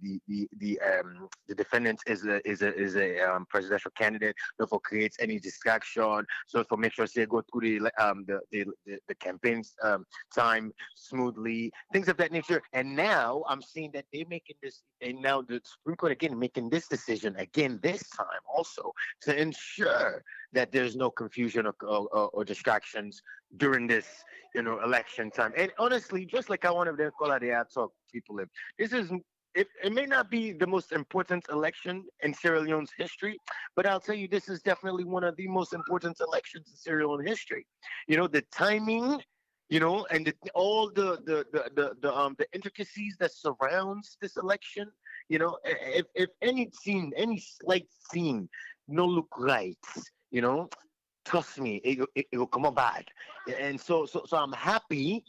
defendant is a presidential candidate, therefore creates any distraction. So for make sure say go through the campaigns time smoothly, things of that nature. And now I'm seeing that they're making this, and now the Supreme Court again making this decision again this time also to ensure that there's no confusion or distractions during this election time. And honestly, just like I want to call it the talk people live, this is it may not be the most important election in Sierra Leone's history, but I'll tell you this is definitely one of the most important elections in Sierra Leone history. The timing, and all the intricacies that surrounds this election. If any slight scene no look right, trust me, it will come out bad. And so I'm happy,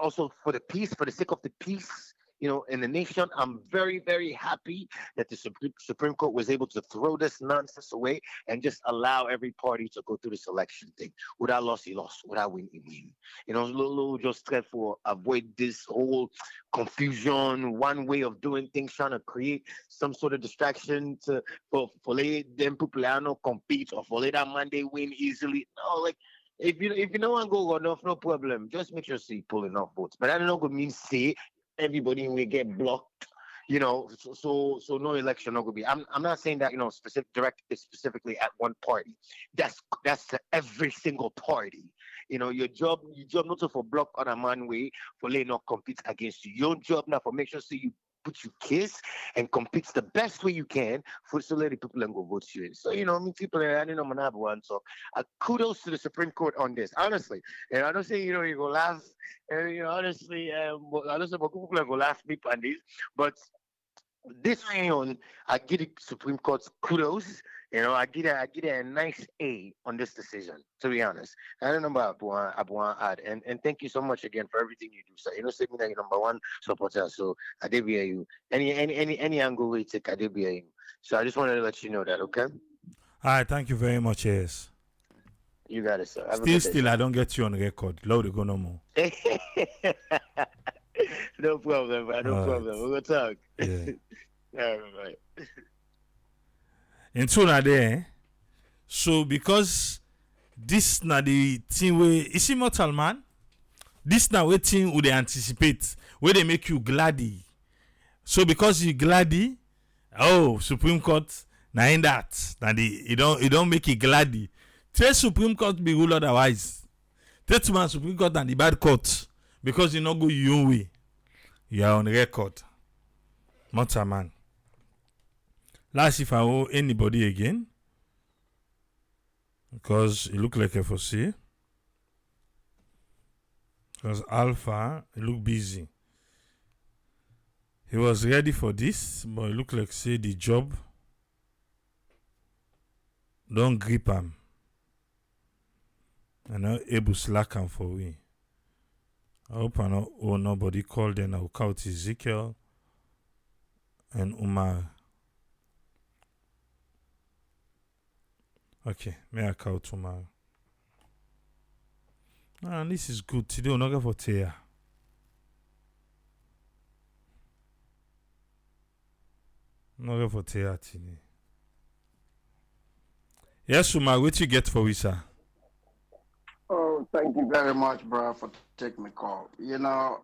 also for the peace, for the sake of the peace. In the nation, I'm very, very happy that the Supreme Court was able to throw this nonsense away and just allow every party to go through this election thing. Without loss, he lost. Without win, he win. Lulu just tried for avoid this whole confusion, one way of doing things, trying to create some sort of distraction for let them people compete or for let that man they win easily. No, like. If you don't want to go enough, no problem. Just make sure you pull enough votes. But I don't know what means say everybody will get blocked, so no election not gonna be. I'm not saying that directed specifically at one party. That's to every single party. Your job not to for block on a man way for let not compete against you. Your job now for make sure so you put your case and compete the best way you can for so let the people and go vote you in. So people I don't know man one. So kudos to the Supreme Court on this, honestly. And I don't say you go laugh. And honestly, I don't say people go laugh me on this, but this reunion, I give the Supreme Court kudos. I give it a nice A on this decision. To be honest, I don't know about Abuan ad, and thank you so much again for everything you do, sir. Say me that you're number one supporter. So I did be you. Any angle we take, I did be you. So I just wanted to let you know that, okay? All right, thank you very much, yes. You got it, sir. Have a good day, Still, I don't get you on record. Lord, go no more. No problem, bro. No All problem. right. We'll talk. Yeah. All right. And so now there. So because this na the thing where is immortal man. This na what thing would they anticipate where they make you gladdy. So because you gladdy, oh Supreme Court na in that. Now you don't make it gladdy. Tell Supreme Court be rule otherwise. Tell to man Supreme Court and the bad court because you not go your own way. You are on record. Mortal man. Last if I owe anybody again. Because it look like FOC. Because Alpha, it look busy. He was ready for this, but it look like say the job don't grip him. And not able slack him for we. I hope I know nobody called then I'll count Ezekiel and Umar. Okay, may I count tomorrow? And this is good. Today we're not going for Tia. Not going for Tia today. Yes, Umar, what you get for we, sir? Oh, thank you very much, bro, for taking my call. You know,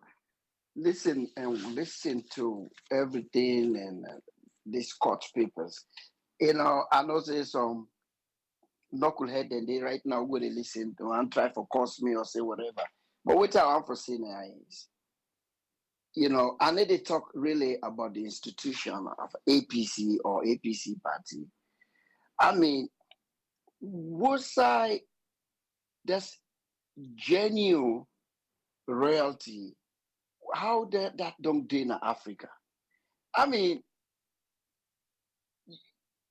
listen to everything and these court papers. You know, I know there's some knucklehead and they right now going to listen to and try to curse me or say whatever. But what I want for saying is, you know, I need to talk really about the institution of APC or APC party. I mean, was I that's genuine royalty? How that don't do in Africa? I mean,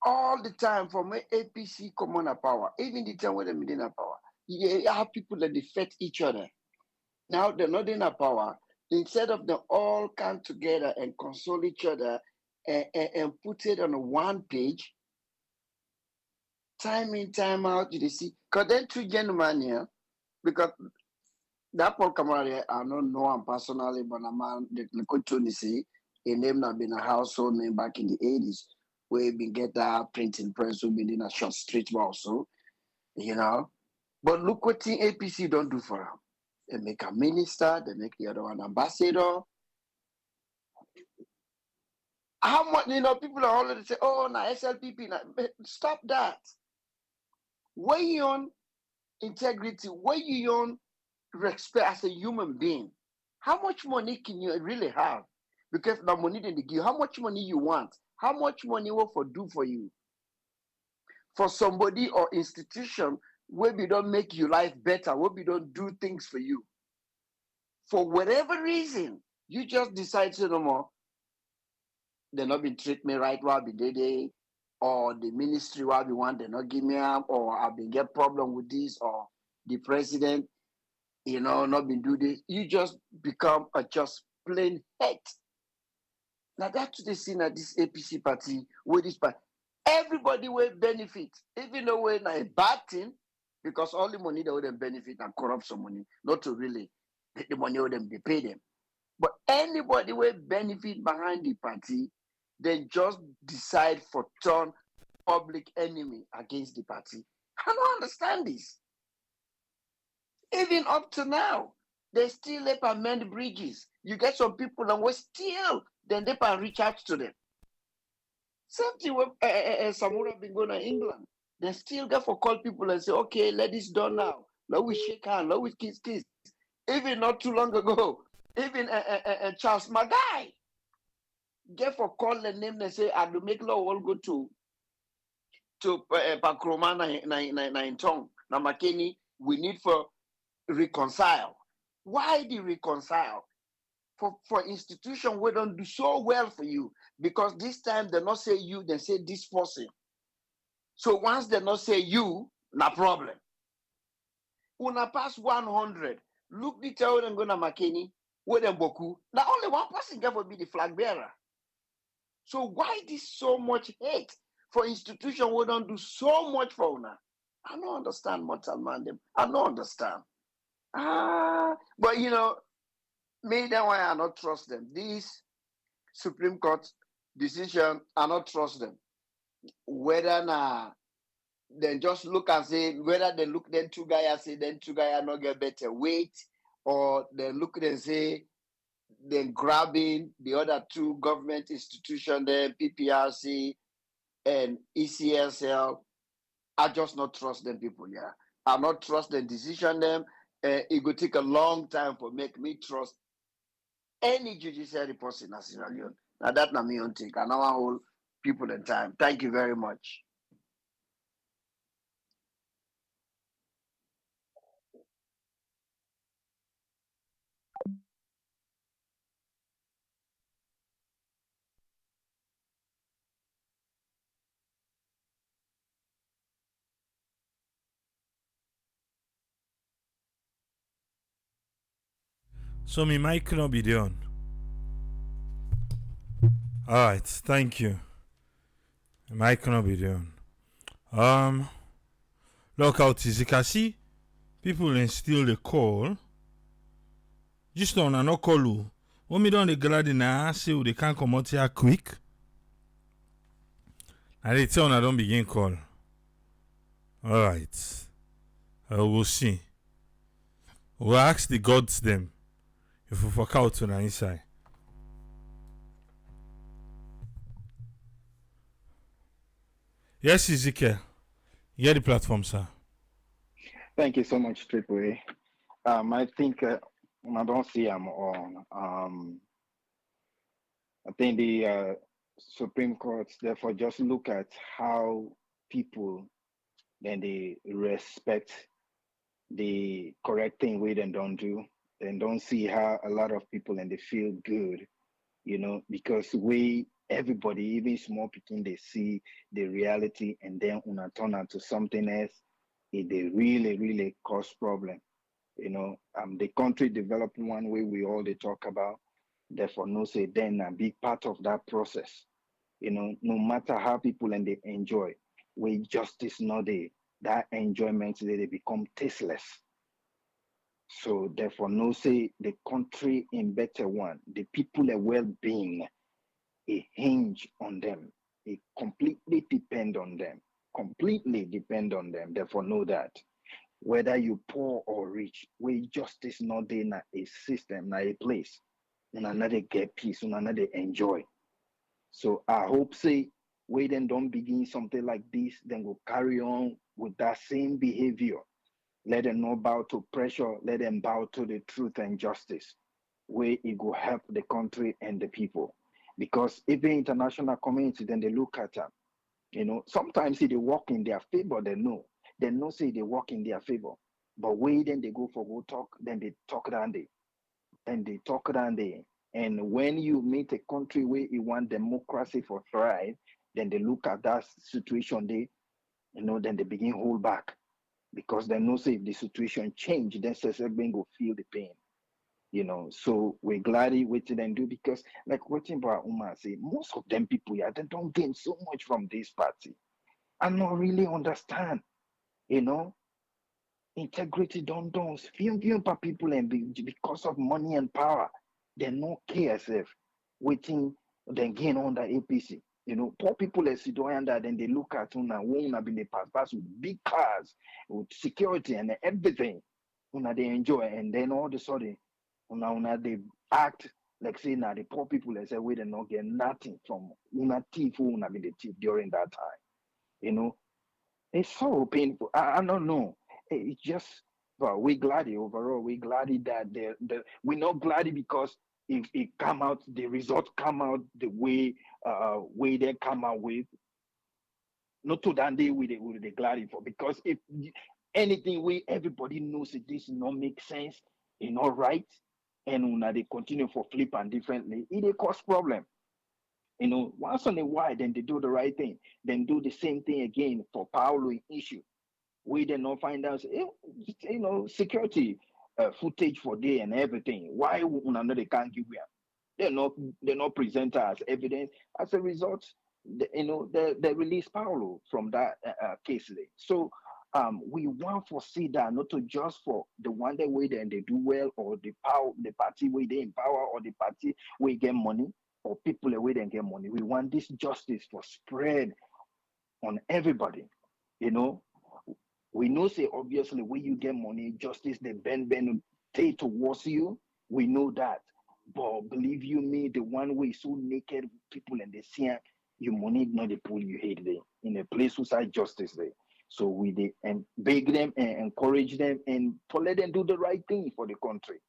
all the time from APC come on power, even the time when they're in power, you have people that defect each other. Now they're not in power. Instead of them all come together and console each other and put it on one page, time in, time out, you see. Because then two gentlemen here, because that Paul Kamara, I don't know him personally, but a man, the Tony say, a name that been a household name back in the 80s, where we been get that printing press, we been in a short street also, you know. But look what the APC don't do for them. They make a minister, they make the other one ambassador. How much, you know, people are already say, oh, na SLPP, stop that. Where you on integrity, where you on respect as a human being? How much money can you really have? Because the money they give you, how much money you want? How much money will for do for you? For somebody or institution where we don't make your life better, where we don't do things for you. For whatever reason, you just decide to no more. They not been treat me right while be they or the ministry while we want they not give me up, or I've been get problem with this, or the president, you know, not been do this. You just become a just plain hate. Now that's the scene at this APC party with this party. Everybody will benefit, even though we're not a bad thing, because all the money they would benefit and corrupt some money, not to really get the money with them, they pay them. But anybody will benefit behind the party, they just decide for turn public enemy against the party. I don't understand this. Even up to now, they still let amend bridges. You get some people and we still then they can reach out to them. Same thing with Samura been going to England. They still get for call people and say, okay, let this done now. Let we shake hands, let we kiss. Even not too long ago, even Charles Magai get for call the name and say, I do make law all go to Pakroma na in tongue. Na Makeni, we need for reconcile. Why the reconcile? For institution we don't do so well for you, because this time they not say you, they say this person. So once they not say you, no problem. Una pass 100. Look the tell them gonna Makeni, with them boku. Now only one person get for be the flag bearer. So why this so much hate for institution we don't do so much for una? I don't understand mortal man them. I don't understand. But me that why I not trust them. This Supreme Court decision, I not trust them. Whether then just look and say whether they look then two guys and say then two guys not get better weight, or they look and say then grabbing the other two government institution there, PPRC and ECSL. I just not trust them people, yeah. I not trust the decision them. It will take a long time for make me trust any judiciary person in Sierra Leone. Now that na me own take. And our whole people in time. Thank you very much. So my mic cannot be done. Alright, thank you. My mic cannot be done. Look out, as you can see, people then still the call. Just on a no call you. When me done the glad in the say they can't come out here quick. And they tell I don't begin call. Alright. We'll see. We'll ask the gods them if we fuck out on the inside. Yes, Ezekiel. You get the platform, sir. Thank you so much, Triple A. I think I don't see I'm on. I think the Supreme Court therefore just look at how people then they respect the correct thing we then don't do, then don't see how a lot of people and they feel good, because we everybody, even small people, they see the reality and then una turn out to something else. They really, really cause problem. The country developed one way we all they talk about. Therefore, no say then a big part of that process. No matter how people and they enjoy, we justice not they that enjoyment they become tasteless. So therefore, no say the country in better one, the people a well-being, a hinge on them. It completely depend on them. Completely depend on them. Therefore, know that whether you poor or rich, we justice not in a system, not a place. And another get peace, and another enjoy. So I hope say we then don't begin something like this, then we'll carry on with that same behavior. Let them not bow to pressure, let them bow to the truth and justice, where it will help the country and the people. Because even international community, then they look at them. Sometimes see they work in their favor, they know. They know say they work in their favor. But wait, then they go talk, then they talk down there. And they talk down there. And when you meet a country where you want democracy for thrive, then they look at that situation there, then they begin hold back. Because they know say if the situation change, then Sesegben will feel the pain. So we're glad what them do because like what about Umar say, most of them people yeah, they don't gain so much from this party. I not really understand, you know. Integrity don't few per people and because of money and power, they no care if waiting then gain under APC. Poor people as sit under then they look at una won't have been the pass with big cars, with security and everything. Una they enjoy and then all of a sudden una they act like say now the poor people they say we they not get nothing from una thief who una been the thief during that time. You know, it's so painful. I don't know. It's just well, we glad overall. We glad that we not glad because if it come out, the result come out the way they come out with. Not to that day we glad for because if anything we everybody knows that this not make sense, it not right, and when they continue for flip and differently, it cause problem. Once on a while, then they do the right thing, then do the same thing again for Paolo issue. We then not find out, security footage for day and everything. Why another they can't give them? They're not present as evidence. As a result, they release Paolo from that case. So we want for see that not to just for the one that way then they do well, or the power, the party way they empower, or the party way get money, or people the way they get money. We want this justice for spread on everybody. You know, we know say obviously when you get money, justice the bend take towards you. We know that. But believe you me, the one way so naked people and they see your money not the pull you hate there in a place beside justice there. So we they and beg them and encourage them and for let them do the right thing for the country.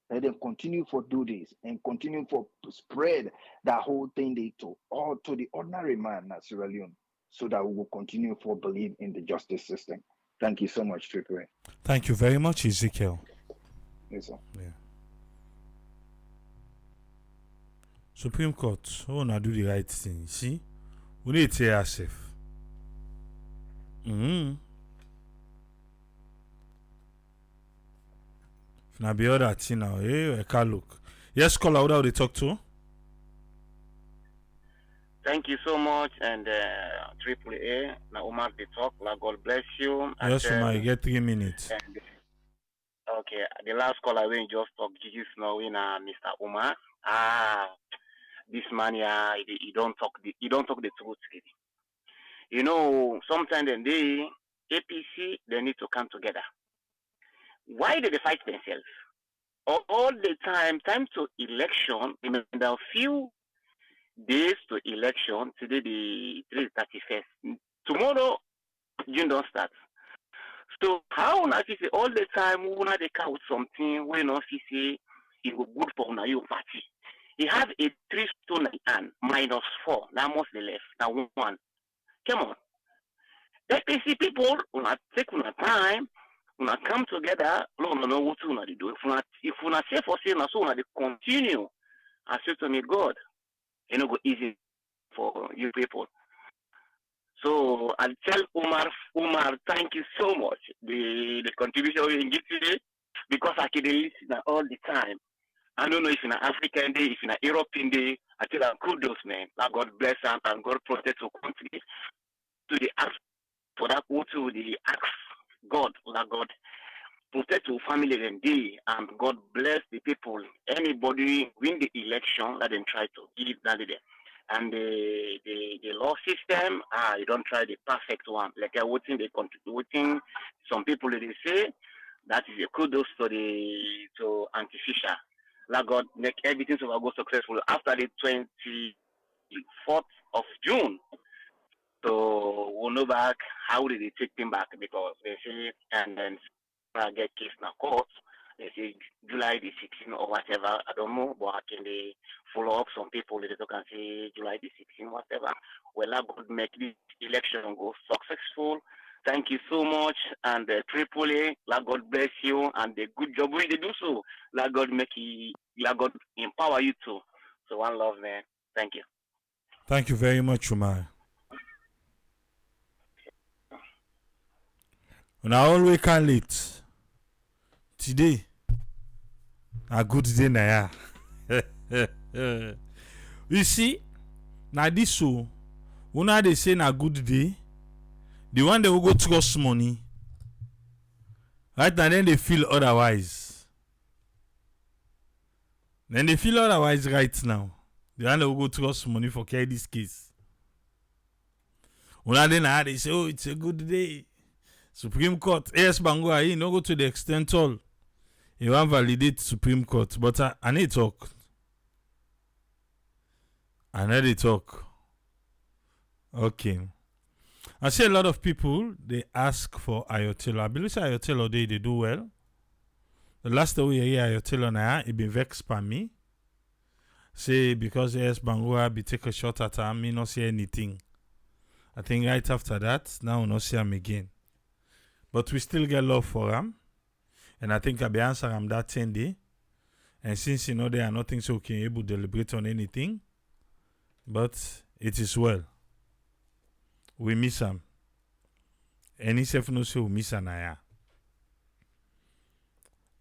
Let them continue for do this and continue for to spread that whole thing they to all to the ordinary man at Sierra Leone, so that we will continue for believe in the justice system. Thank you so much, Triple A. Thank you very much, Ezekiel. Yes, sir. Yeah. Supreme Court, we wanna do the right thing. See, we need to hear ourselves. If na be other thing now, I can't look. Yes, caller, who they talk to? Thank you so much, and Triple A, now Omar the talk. Like God bless you. Yes, Umar, you get 3 minutes. And, okay, the last caller when just talk, Gigi Snow in Mr. Omar. This man here, he don't talk the truth. You know, sometimes they APC they need to come together. Why do they fight themselves? All the time to election, remember a few days to election, today the 31st. Tomorrow, June don't start. So how not say all the time when they count something when not say it will good for your party. He have a 3 stone and -4. Now must the left. Now 1. Come on. APC people will take una time, una come together, no know what una do. If una say for say na so una they continue. I say to me, God, you know, go easy for you people. So I tell Omar, thank you so much. The contribution you give today, because I can listen all the time. I don't know if in an African day, if in an European day, I tell them kudos, man. That God bless them and God protect your country. To the ask for that to the ask God, that God protect your family and day, and God bless the people. Anybody win the election, let them try to give that there. And the law system, you don't try the perfect one. Like I voting, they contributing. Some people they say that is a kudos to Anti-Fisher. Let God make everything so go successful after the 24th of June. So we'll know back how did they take him back, because they say and then get case in court. They say July the 16th or whatever. I don't know, but can they follow up some people they can say July the 16th, whatever. Well, I could make this election go successful. Thank you so much, and Triple A, let God bless you, and the good job when they do so. Let God let God empower you too. So one love, man. Thank you. Thank you very much, Umar. When I always can late. Today, a good day na ya. You see, now this so, when they say na good day, the one they will go trust money, right? And then they feel otherwise. Then they feel otherwise right now. The one they will go trust money for carry this case. When they say, oh, it's a good day. Supreme Court, AS Bangor, he no go to the extent all. He want validate Supreme Court, but I need talk. I need to talk. Okay. I see a lot of people, they ask for Ayotelo. I believe Ayotelo they do well. The last time we hear Ayotelo now, it been vexed by me. Say because AS Bangor be take a shot at him, me not see anything. I think right after that, now we not see him again. But we still get love for him. And I think I'll be answering him that 10 day. And since you know there are nothing so we can able to deliberate on anything. But it is well. We miss him. And he self knows we miss him.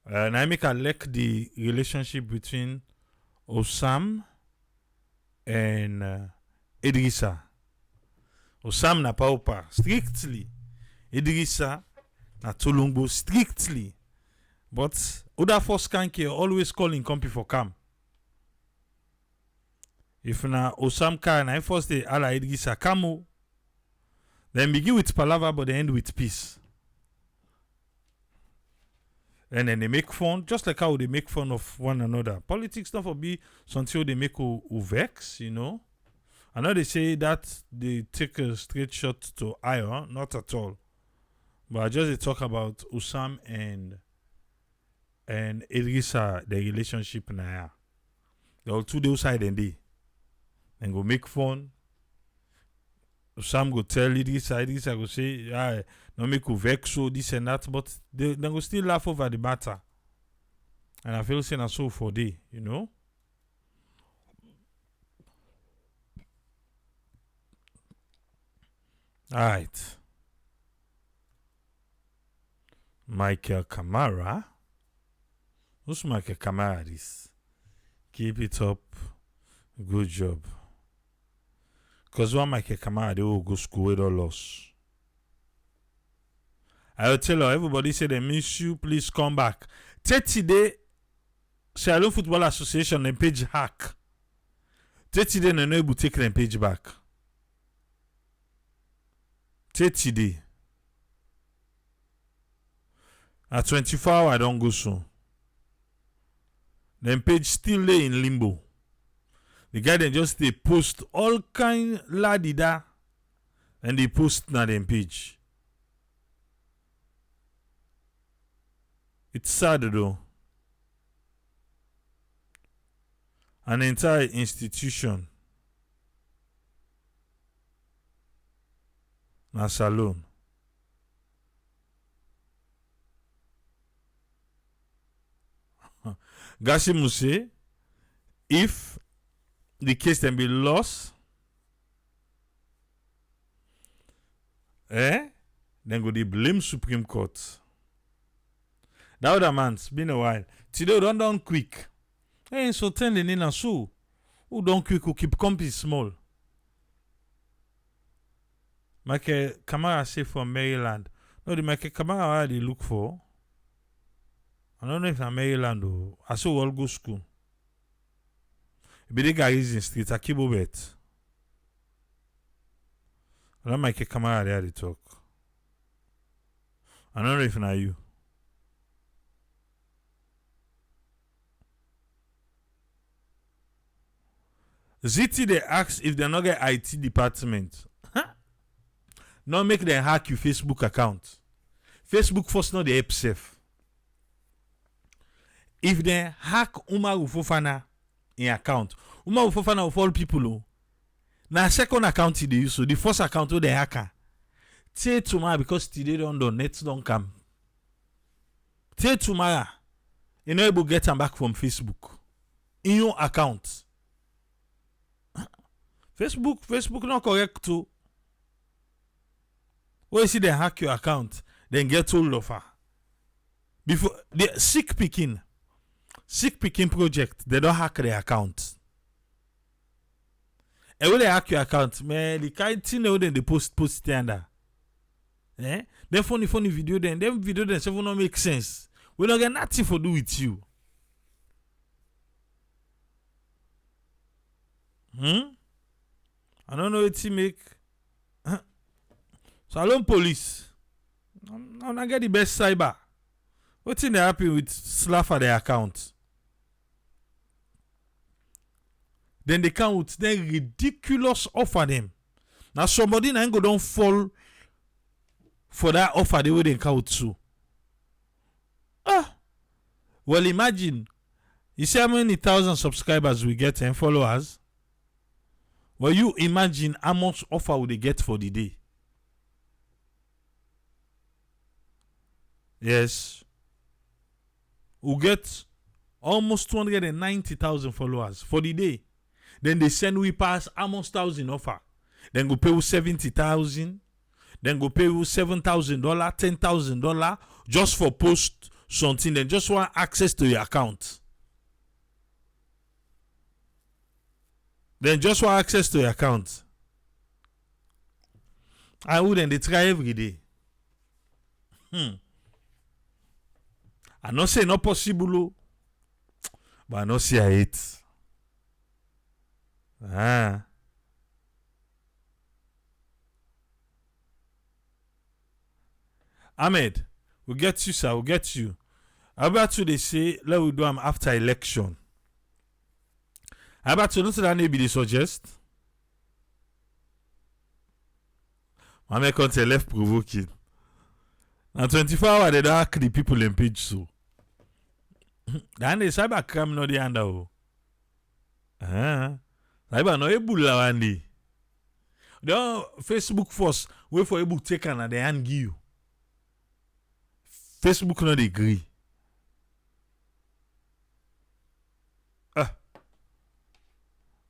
And I make a like the relationship between Osam and Idrissa. Osam na pa strictly. Idrissa na Tolongbo strictly. But other force Kanke always calling company for cam. If na Osam Khan, I first say Ala Idrissa Kamo. Then begin with palaver, but they end with peace. And then they make fun, just like how they make fun of one another. Politics not for be something they make who vex, you know. I know they say that they take a straight shot to Iron, not at all. But I just talk about Usam and Idrissa, the relationship now. They all two the side and they. And go make fun. Some go tell Idrissa go say, no make you vex so this and that, but they go still laugh over the matter. And I feel saying so for day, you know. Alright. Michael Kamara. Who's Michael Kamara this? Keep it up. Good job. Because one Michael Kamara, they will go school with all loss. I will tell her, everybody say they miss you, please come back. 30 day, Sierra Leone Football Association, the page hack. 30 day, no able to take the page back. 30 day. At 24 hours, I don't go soon. Then page still lay in limbo. The guy then just they post all kind ladida and they post na them page. It's sad though. An entire institution na salon. Gashi Muse, if the case can be lost, then go they blame Supreme Court. That other man's been a while. Today don't down quick. Hey, so tell the nina so. Who don't quick who keep company small. Michael Kamara say from Maryland. No, the Michael Kamara they look for. I don't know if na Maryland or I saw all go school. Be the guy is in street Akibo bet. I don't Michael Kamara there they talk. I don't know if na you. ZT they ask if they not get IT department. Not make them hack your Facebook account. Facebook first not the help safe. If they hack Umaru Fofana in account, Umaru Fofana of all people, now second account they use, so the first account of the hacker. Say tomorrow because today don't do net don't come. Say tomorrow, you know able get them back from Facebook in your account. Facebook not correct too. When you see they hack your account, then get hold of her. Before the sick picking project, they don't hack their account. And when they hack your account, man, the kind thing they post it under. Eh? Then funny video then video then seven don't make sense. We don't get nothing for do with you. I don't know what to make. Salon police. I'm not get the best cyber. What's in they happy with slav for their account? Then they come with then ridiculous offer them. Now somebody ain't go don't fall for that offer the way they count to. Well imagine. You see how many thousand subscribers we get and followers? Well you imagine how much offer would they get for the day? Yes. We get almost 290,000 followers for the day. Then they send we pass almost 1,000 offer. Then go pay you 70,000. Then go pay you $7,000, $10,000 just for post something. Then just want access to your account. Then just want access to your account. I wouldn't they try every day. I not say not possible, but I not say I hate. Ahmed, we'll get you, sir. We'll get you. How about to they say, let we do them after election? How about to not that maybe they suggest? I make content left provoking. Now 24 hours they don't hack the people in page so. Then they cyber crime no the under. Cyber no able la one day. The Facebook force wait for able take and they hand give you. Facebook not agree.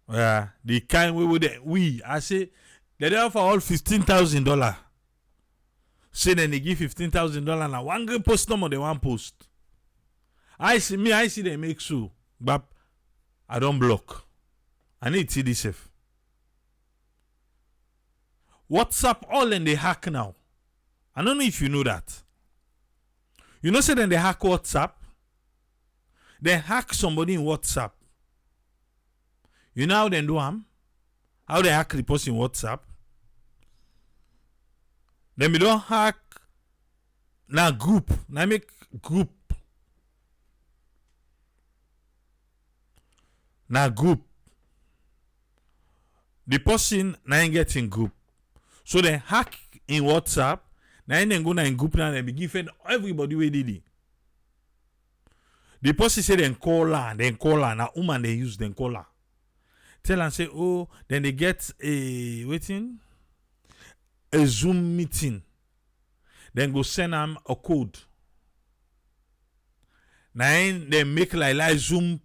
Yeah, the kind way with we I say they offer all $15,000. Say then they give $15,000 now one great post number they one post. I see they make so, but I don't block. I need to see this safe. WhatsApp all in the hack now. I don't know if you know that. You know, say then they hack WhatsApp. They hack somebody in WhatsApp. You know how they do them? How they hack the post in WhatsApp? Then we don't hack now group. Now make group. Now group. The person now get in group. So they hack in WhatsApp. Now they go in group now they be giving everybody where did it. The person say then call her. Now woman they use then call her. Tell and say, oh, then they get a Zoom meeting. Then go send them a code. Now they make like Zoom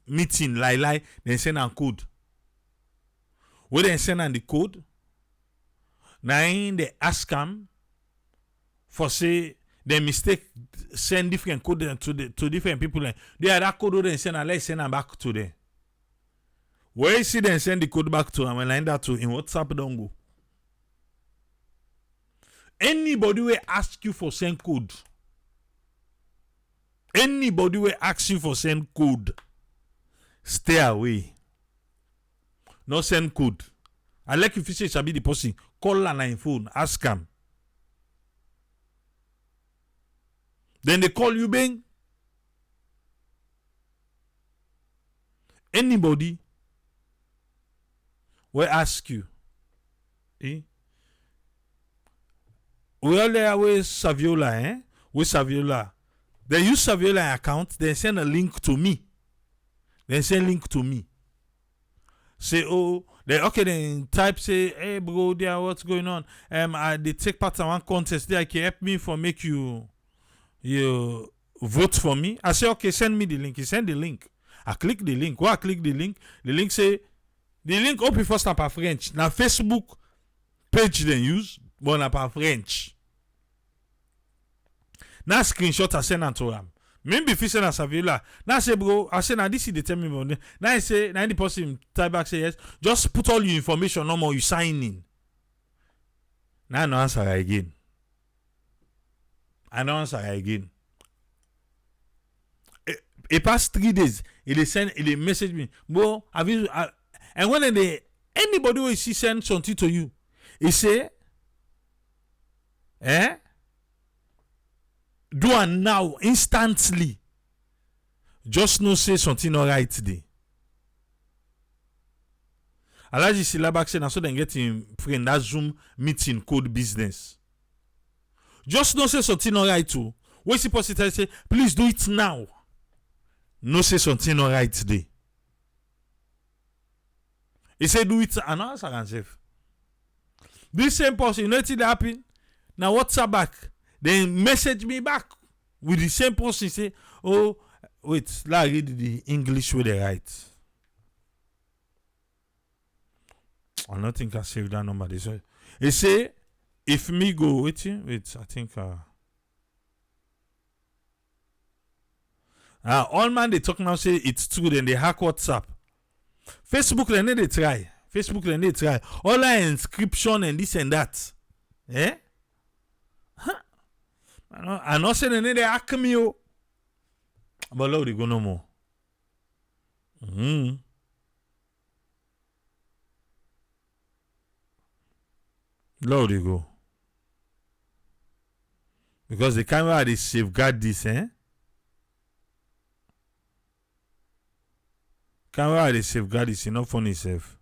meeting then send them code. When they send them the code, now they ask them for say they mistake send different code to different people. They are that code then send them back to them. Where you see them send the code back to them and line that to in WhatsApp don't go. Anybody will ask you for send code. Anybody will ask you for send code. Stay away. No send code. I like if you say shall be the person. Call her on phone. Ask them. Then they call you bang. Anybody will ask you. We all there with Saviola, with Saviola. They use Saviola account, they send a link to me. Say, oh, then type say, hey bro, there, what's going on? They take part in one contest there, can help me for make you vote for me. I say, okay, send me the link. He send the link. I click the link. Why I click the link? The link say, the link open first na pa French. Na Facebook page they use, but na pa French. Na screenshot I send to them. Maybe if you send a Saviola. Now say bro, I say now this is the tell me about. Now I say now the person type back say yes. Just put all your information no more. You sign in. Now I no answer again. It past 3 days. They message me. Bro, have you? And when anybody will see send something to you, he say, do it now instantly. Just no say something alright today. Alaji Silabak say na so then get him friend that Zoom meeting code business. Just no say something alright too. When see person say, please do it now. No say something alright today. He said do it and answer himself. This same person, you know what happen? Now WhatsApp back. Then message me back with the same person say, oh, wait, let me read the English way they write. I don't think I saved that number. They say, if me go, wait, I think all man they talk now say it's true, then they hack WhatsApp. Facebook then they try. All that inscription and this and that. I know say they hack me, oh. But Lord, they go no more. Lord, they go. Because the camera they safeguard this, Camera they safeguard this, enough on itself.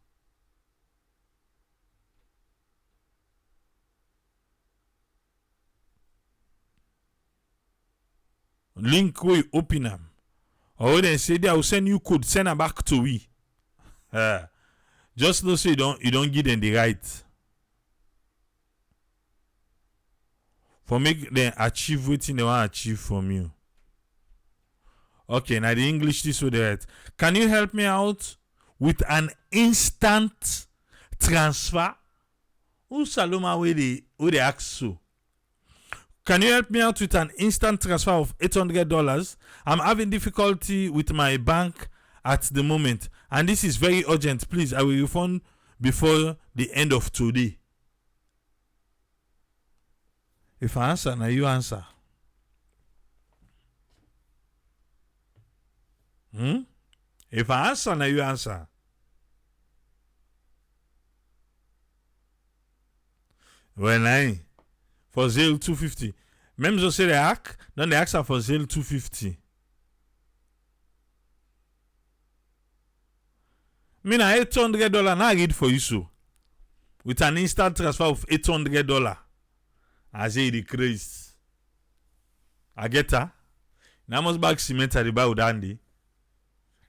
Link we open them. Or then say they will send you code, send them back to we. Just know so you don't give them the right. For make them achieve what they want to achieve from you. Okay, now the English this way right. Can you help me out with an instant transfer? Who Saloma where they ask so? Can you help me out with an instant transfer of $800? I'm having difficulty with my bank at the moment, and this is very urgent. Please, I will refund before the end of today. If I answer, now you answer. If I answer, now you answer. Well, I for Zale 250. Même je say they hack, then they ask for Zale 250. Me na $800 now I read for you so. With an instant transfer of $800. I say the craze. I get her. Now I must back cement at the bar with Andy.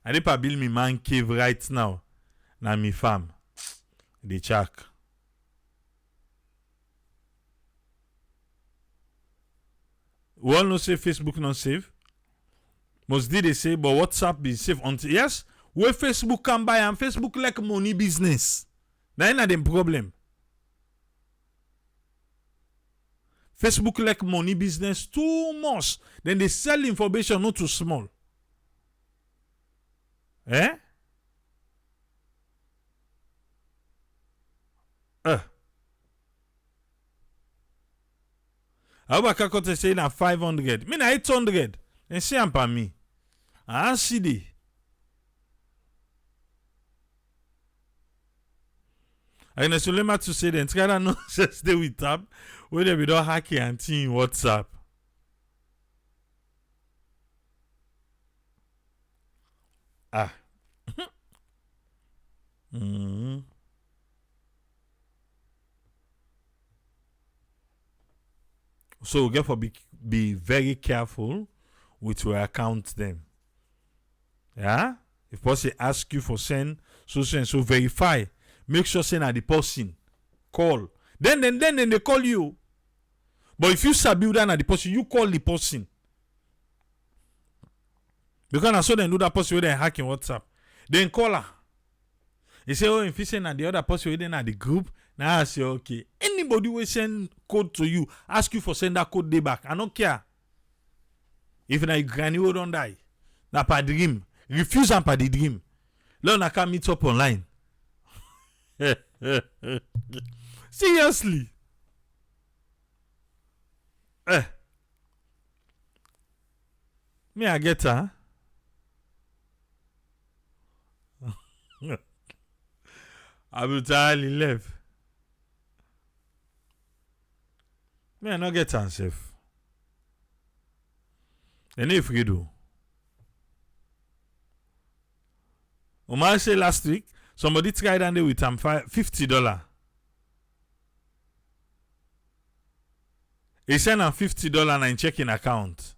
I need to build me man cave right now. Na me farm. The check. We all know say Facebook not safe. Most did they say, but WhatsApp be safe until yes, where Facebook can buy and Facebook like money business. That ain't the problem. Facebook like money business too much. Then they sell information not too small. Abaka kote say na 500. Me na 800. And say am pa me. I see the. I know Sulema to say then try not just stay with tab where they be don't hack and team WhatsApp. So therefore be very careful with your account then. Yeah? If person ask you for send so verify. Make sure send at the person. Call. Then they call you. But if you sabi that at the person, you call the person. Because I saw them do that person where they hacking WhatsApp. Then call her. They say, oh, if you send at the other person within at the group, now I say, okay. Anybody will send code to you, ask you for send that code day back. I don't care. If na granny will don't die. Na pa dream. Refuse and pa the dream. Learn I can meet up online. Seriously. Me I get her. I will tell you left. Me I not get her safe. And if you do. Omar say last week, somebody tried and they with him $50. He sent him $50 in checking account.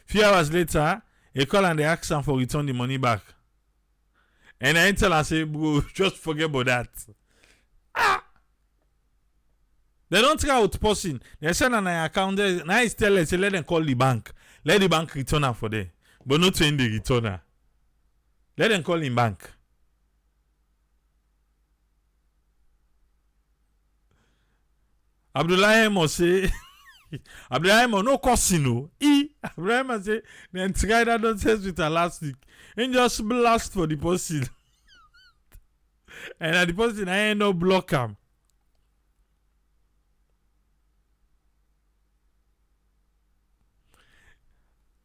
Few hours later, he call and they ask him for return the money back. And I tell and say, bro, just forget about that. They don't try out person. They send an account there. Now it's tell us, let them call the bank. Let the bank return her for them. But not in the returner. Let them call him bank. Abdullahi must say, Abdullahi must no casino. Abdullahi must say, then try that nonsense with her last week. And just blast for the person. And at the person, I ain't no block him.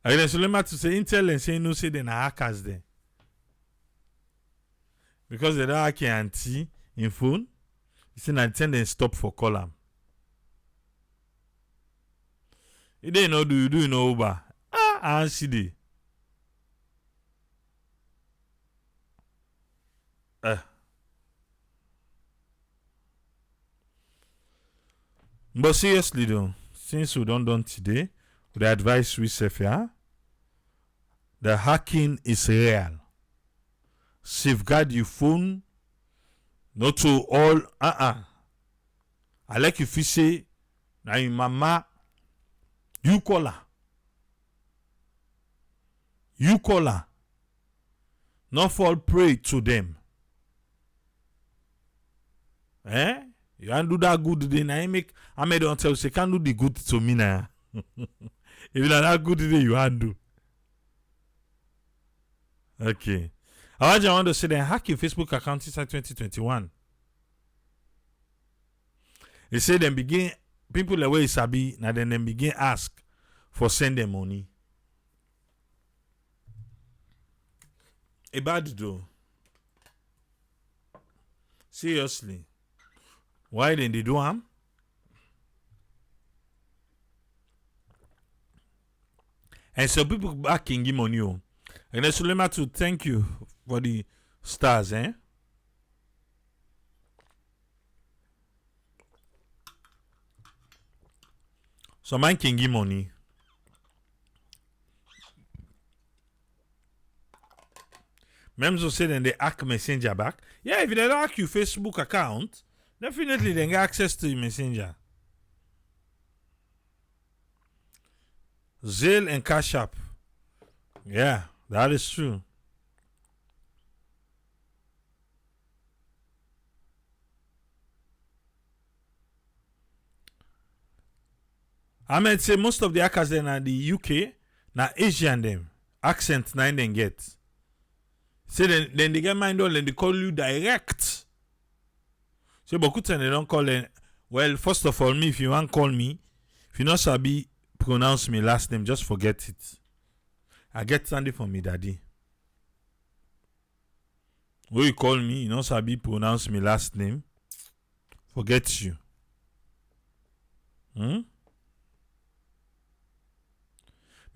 I guess remember to say Intel and say no say they na hackers there. Because they don't hack your auntie in phone, you see na tend and stop for column. You didn't know do you do in Uber. Ah, and see the. But seriously though, since we don't done today, the advice we say here, the hacking is real. Safeguard your phone, not to all. I like if you say, now your mama, you call her. You call her. Not fall prey to them. Eh? You can't do that good today. Now I made don't tell you, say, can't do the good to me now. If you not that good today, you can't do. Okay. I want to say that hacking Facebook account inside 2021. They say them begin, people the way sabi, now then them begin ask for send them money. A bad though. Seriously. Why didn't they do them? And so people back can give money. And then Sulema to thank you for the stars, eh? So man can give money. Memzo say then they hack messenger back. Yeah, if they don't hack your Facebook account, definitely they get access to your messenger. Zelle and Cash App. Yeah, that is true. I might say most of the hackers then are the UK, now Asian them. Accent nine then get. Say then they get mind all and they call you direct. So beaucoup time they don't call them. Well, first of all, me if you want call me, if you not sabi pronounce me last name, just forget it. I get Sandy for me daddy. When you call me, you not sabi pronounce me last name, forget you.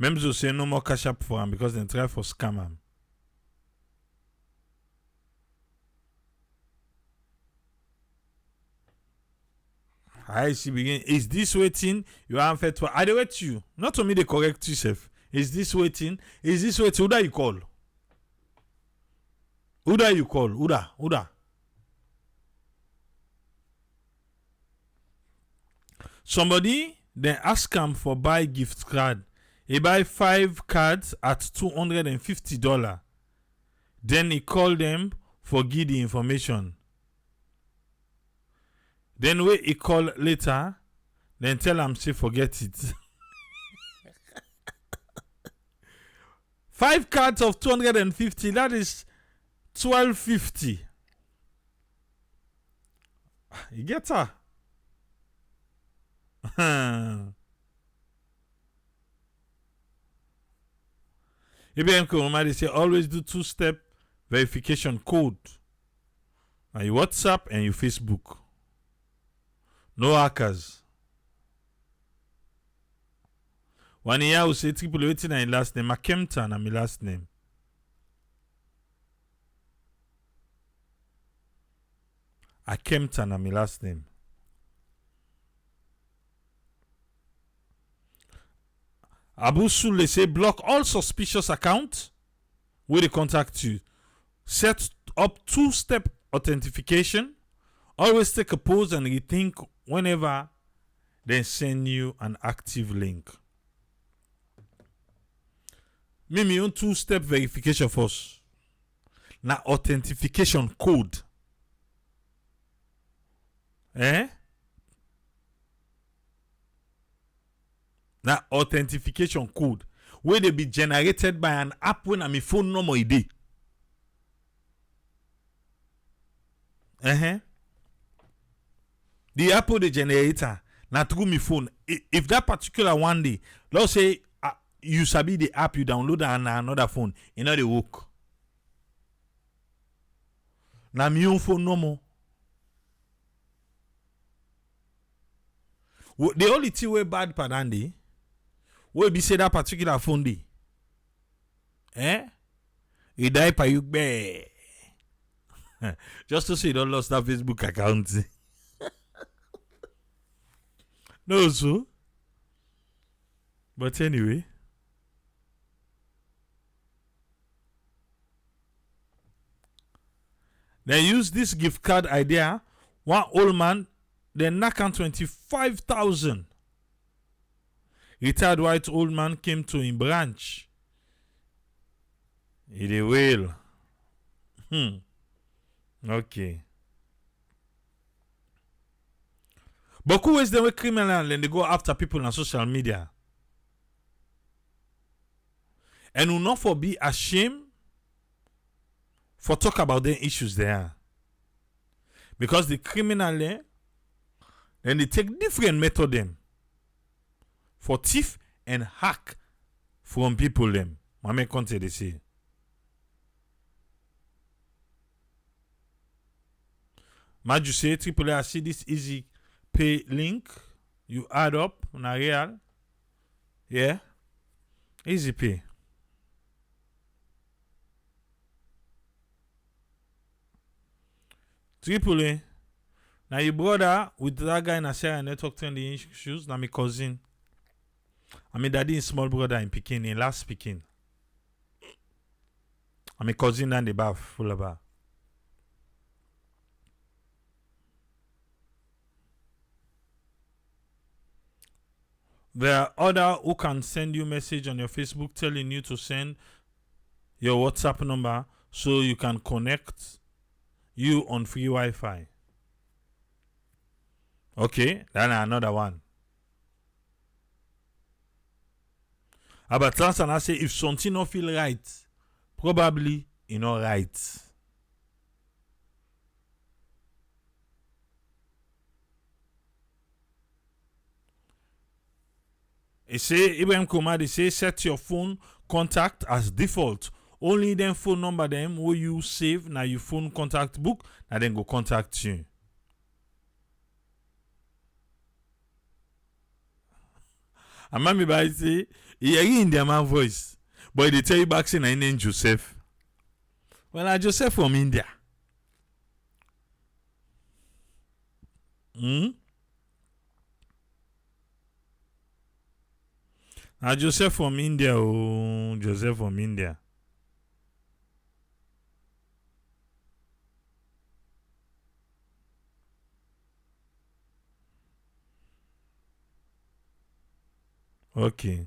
Memzo say no more Cash App for him because they try for scam him. I see begin. Is this waiting? You are unfair to. I wait you. Not to me they correct yourself. Is this waiting? Is this waiting? Who da you call? Who da you call? Who da? Somebody then ask him for buy gift card. He buy 5 cards at $250. Then he call them for give the information. Then when he call later, then tell him say forget it. 5 cards of 250, that is $12.50. You get her? IBM Kuruma, they say always do 2-step verification code on your WhatsApp and your Facebook. No hackers. One year will say triple waiting and last name. Akemta na my last name. Akemta na my last name. Abu Sule say block all suspicious accounts where they contact you. Set up 2-step authentication. Always take a pause and rethink whenever they send you an active link. Me own 2-step verification first. Na authentication code. Na authentication code where they be generated by an app when my phone number ID. The Apple the generator na through my phone. If that particular one day, let's say you sabi the app, you download on another phone, you know they work. Na mi own phone no more. The only thing we bad padandi, we be say that particular phone di. You die pa you be. Just to say you don't lost that Facebook account. No, so. But anyway. They use this gift card idea. One old man, then knock on 25,000. Retired white old man came to him branch. He will. Okay. But who is the criminal and they go after people on social media? And will not for be ashamed for talk about the issues there. Because the criminal then they take different method them for thief and hack from people them. Mame Conte they say. Maju say triple A see this easy pay link. You add up on a real. Yeah. Easy pay. Triple A. Now your brother with that guy in a share network turn the issues. Now my cousin. I mean daddy is small brother in Pekin, in last Pekin. I mean cousin and the bath full of bar. There are other who can send you message on your Facebook telling you to send your WhatsApp number so you can connect you on free Wi-Fi. Okay, then another one. About trans and I say if something not feel right, probably you not right. He say Ibrahim Komadi say set your phone contact as default. Only them phone number them will you save na your phone contact book and then go contact you. And mommy by say he in their man voice, but they tell you back saying I name Joseph. Well, I Joseph from India. Joseph from India, oh, Joseph from India. Okay.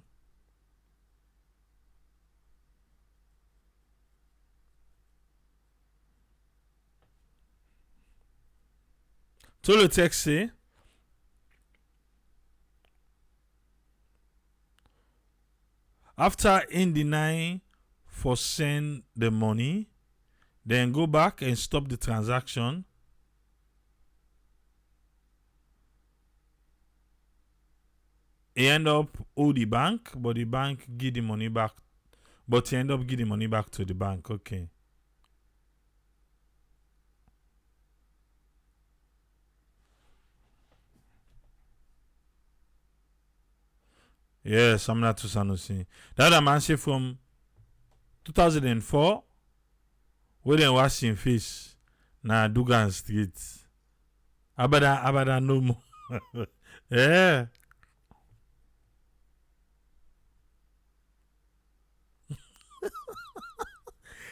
So le text say, after in denying for send the money, then go back and stop the transaction. He end up owe the bank, but the bank give the money back. But he end up give the money back to the bank. Okay. Yes, I'm not too Sanusi. That a man say from 2004, where they washing face na Dugan Street. Abada no more. Yeah.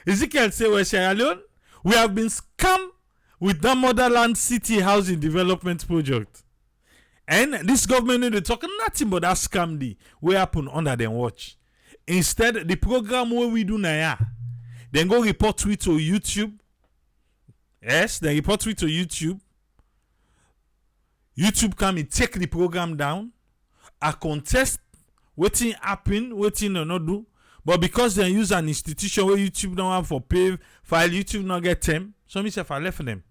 Ezekiel say, well, Sierra Leone, we have been scammed with that motherland city housing development project. And this government they talking nothing but that scam the way happen under them watch. Instead, the program where we do now, then go report tweet to YouTube. Yes, they report tweet to YouTube. YouTube come and take the program down. A contest, waiting happen, waiting or not do. But because they use an institution where YouTube don't have for pay file, YouTube not get them. So me say I left them.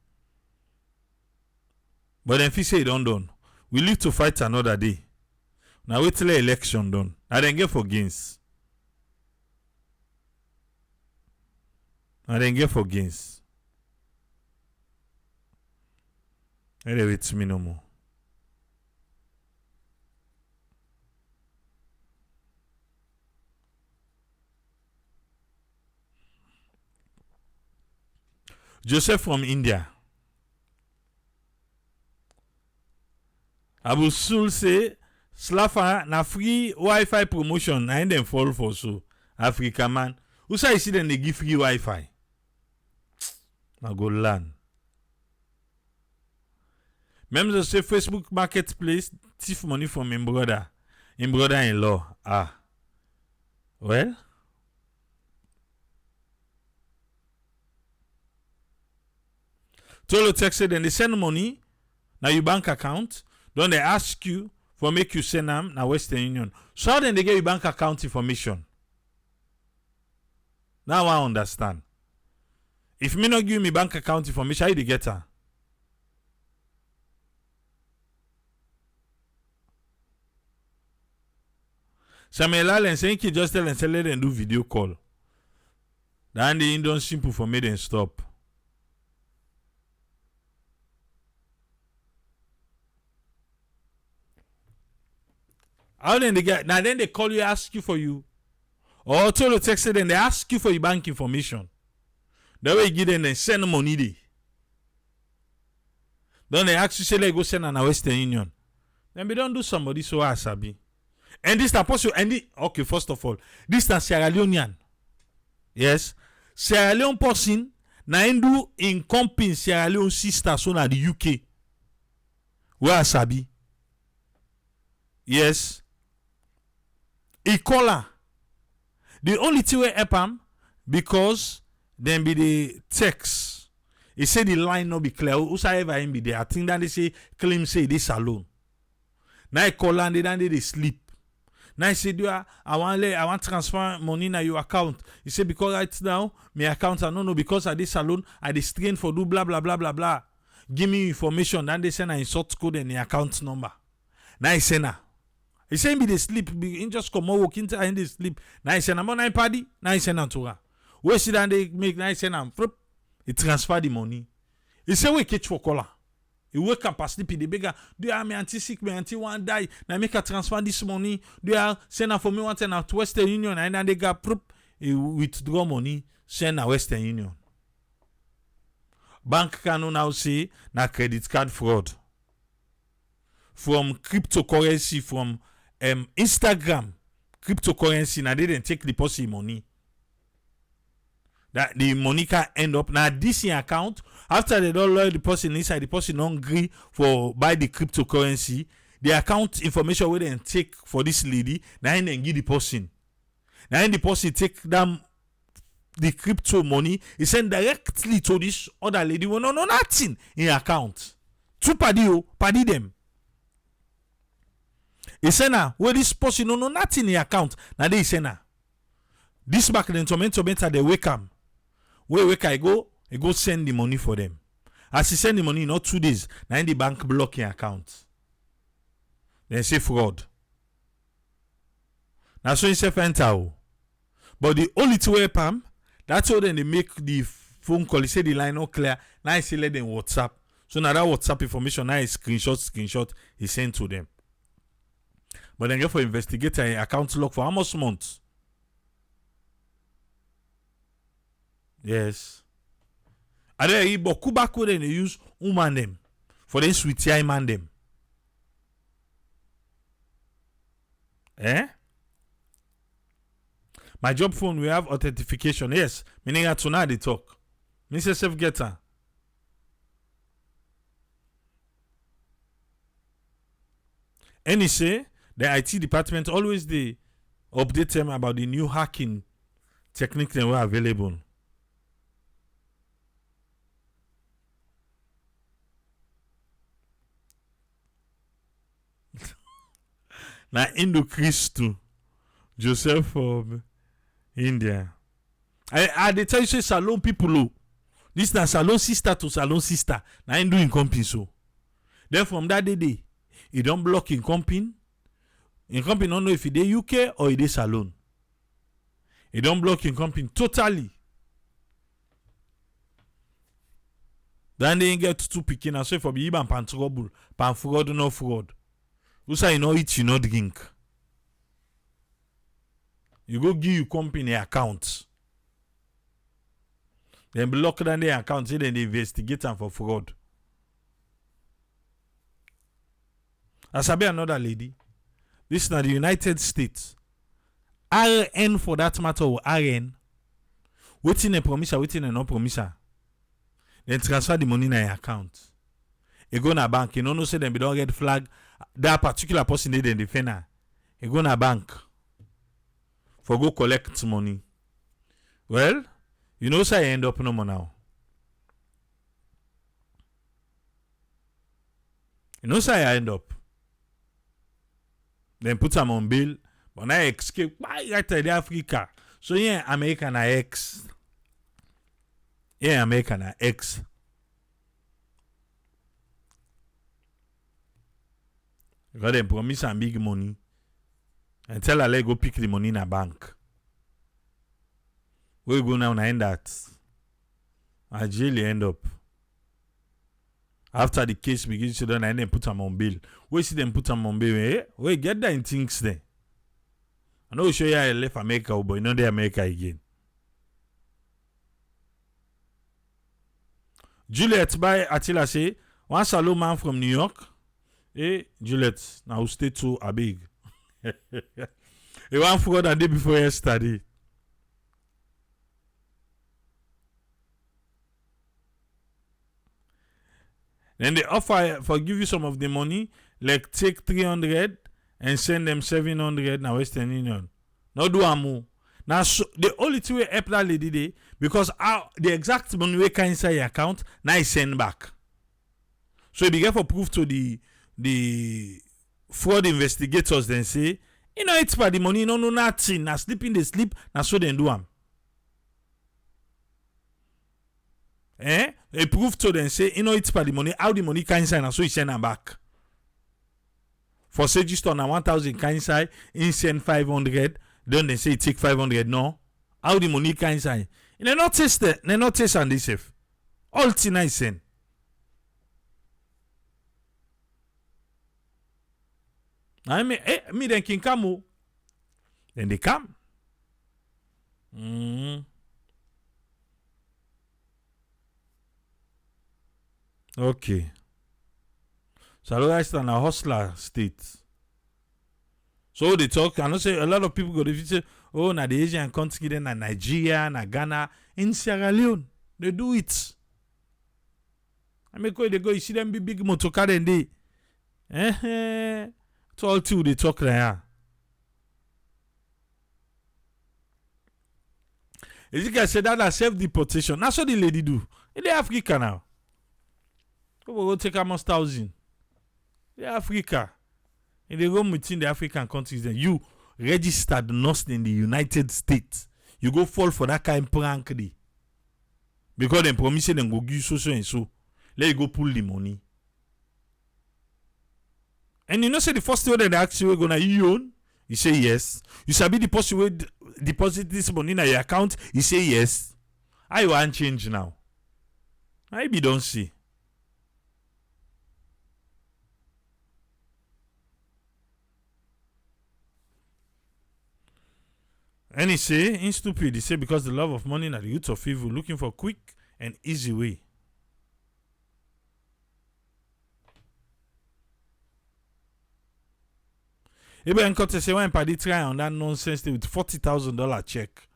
But then if you say it done. We live to fight another day. Now wait till the election done. I then get for gains. And then get for gains. And they wait me no more. Joseph from India. Abu Sul say Slafa na free Wi-Fi promotion and then fall for so Africa man. Who say you see them they give free Wi-Fi? I go learn. Même say Facebook Marketplace thief money from him brother-in-law. Ah. Well. Tolo text said then they send money na your bank account. Don't they ask you for make you send them na Western Union? So how then they get your bank account information? Now I understand. If me not give me bank account information, how they get her? Samuel Allen saying he just tell and say let them do video call. Then the Indian simple for me then stop. How then they get now then they call you ask you for you or told the text then they ask you for your bank information. That way you give them then send money there. Then they ask you say let go send on a Western Union. Then we don't do somebody so asabi. And this is possible and okay first of all this is Sierra Leonean. Yes. Sierra Leone person na do in company Sierra Leone sister so na the UK. Where asabi. Yes. He call her. The only thing we help him because then be the text. He say the line not be clear. Whosoever him be there. I think that they say claim say this alone. Now he call and then they sleep. Now he say I want transfer money na your account. He say because right now my account I no because I this alone I dey strain for do blah blah blah blah blah. Give me information. Then they send a insert code and the account number. Now he say na. He say me they sleep, he just come out walk into and they sleep. Now he say I'm on iPad, now he send to her. Where sit down they make now he send he transfer the money. He say we catch for color. He wake up asleep in the beggar. Do you have me anti sick, me anti one die? Now make a transfer this money. Do you have send her for me one send out to Western Union and then they got he withdraw money, send a Western Union. Bank can now say na credit card fraud. From cryptocurrency, from Instagram cryptocurrency, now they didn't take deposit money. That the money can end up now this in account after they don't lower the person inside the person don't agree for buy the cryptocurrency. The account information we then take for this lady now then give the person. Now the person take them the crypto money he send directly to this other lady who no nothing in account. Two party them. He say na where this person no nothing in the account. Now they say na this back then tomato they wake up. Where wake I go send the money for them. As he send the money, not 2 days, now in the bank blocking account. Then say fraud. Now so he say enter. But the only two way Pam, that's how then they make the phone call. He say the line not clear. Now he say let them WhatsApp. So now that WhatsApp information now is screenshot he sent to them. But then go for investigator account lock for how much months? Yes. And then he but Kubako then they use woman them for them sweet eye man them. Eh? My job phone we have authentication. Yes. Meaning that tonight they talk. Mr. Self Getter. And he say the IT department always they update them about the new hacking technique that were available. Now Indo Christo Joseph from India. I they tell you say salon people oh. This na salon sister to salon sister. Now in doing company so. Then from that day, he don't block in company. In company don't know if he dey UK or he dey salon. He don't block in company totally. Then they get two picking and so for be even pan trouble, pan fraud no fraud. You say you no eat, you no drink. You go give you company account. Then block down the account, say then they investigate them for fraud. As I be another lady, this is not the United States. RN for that matter, or RN. Waiting a promise, waiting a no promise. Then transfer the money in your account. You go na bank, you know say them be don't get flag. That particular person they then defend her. You go na bank for go collect money. Well, you know say I end up no more now. You know say I end up. Then put them on bill, but I escape right to Africa. So yeah, American X. Yeah, American X. Got them promise some big money. And tell her let go pick the money in a bank. We go now and end that. I jail end up. After the case begins to done, and then put them on bail. We see them put them on bail. Eh? We get that in things there. I know show you I left America, but you know they America again. Juliet by Attila say, one salo man from New York. Hey, Juliet, now stay too a big. He want forgot the day before yesterday. Then they offer for give you some of the money, like take 300 and send them 700 now Western Union. No do amu. Now so, the only two way help that lady day because the exact money we can inside your account now is send back. So be careful proof to the fraud investigators then say, you know it's for the money, no nothing. Now sleeping they sleep, now so they do am. They prove to them say, you know it's for the money, how the money can inside, now so you send them back. For Sagiston na 1,000 can inside, in send 500, then they say it take 500, no. How the money can inside? They not test it, they not test on this safe. All thing I send. I mean, me then can come. Then they come. Okay. So guys in a hustler state. So they talk, I know say a lot of people go to say, oh, na the Asian country, then na Nigeria, na Ghana, in Sierra Leone. They do it. I mean, they go, you see them big motor car and they. It's all two they talk there. As you can say that self-deportation. That's what the lady do. In the Africa now. We go take almost 1,000. The Africa. And they go within the African countries. Then you registered nurse in the United States. You go fall for that kind of prank day. Because they promise them go give you so and so. Let you go pull the money. And you know say the first way they ask you we're gonna you own? You say yes. You sabi the person will deposit this money in your account? You say yes. I want change now. I be don't see. And he say, in stupid, he say because the love of money and the youth of evil looking for quick and easy way. Abraham Cotter say when Paddy try on that nonsense with $40,000 check.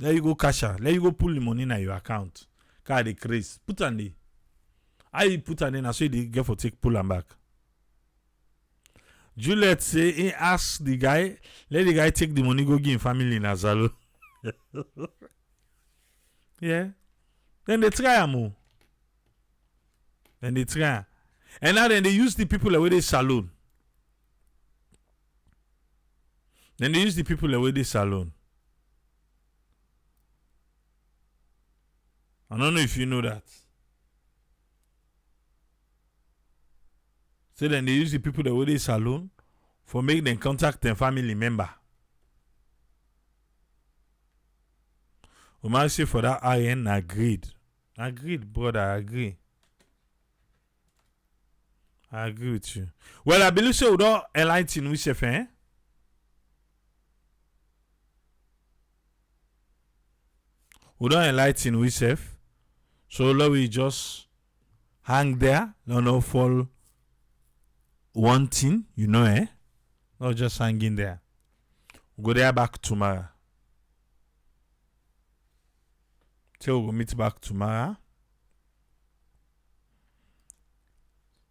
Let you go cash out. Let you go pull the money in your account. Card the craze. Put on the. I put on in so they get for take pull them back. Juliet say he ask the guy, let the guy take the money, go give him family in Azalo. Yeah. Then they try more. Then they try. And now then they use the people away the saloon. Then they use the people away the saloon. I don't know if you know that. So then they use the people that were the saloon for make them contact their family member. We might say for that IN agreed. Agreed, brother. I agree. I agree with you. Well, I believe so. We don't enlighten we say, eh? We don't enlighten we say. So let we just hang there. No fall one thing, eh? Not just hanging there. We'll go there back tomorrow. So we'll meet back tomorrow.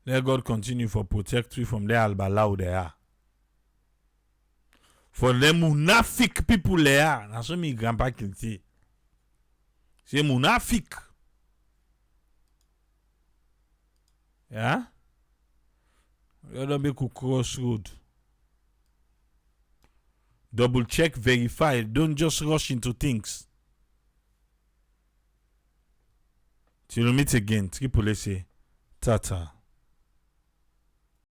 Let God continue for protect you from the albalau they are. For them munafik people they are. That's what me grandpa can say. Say munafik. Yeah? You don't make a crossroad. Double check, verify. Don't just rush into things. Till we meet again. Triple say, tata.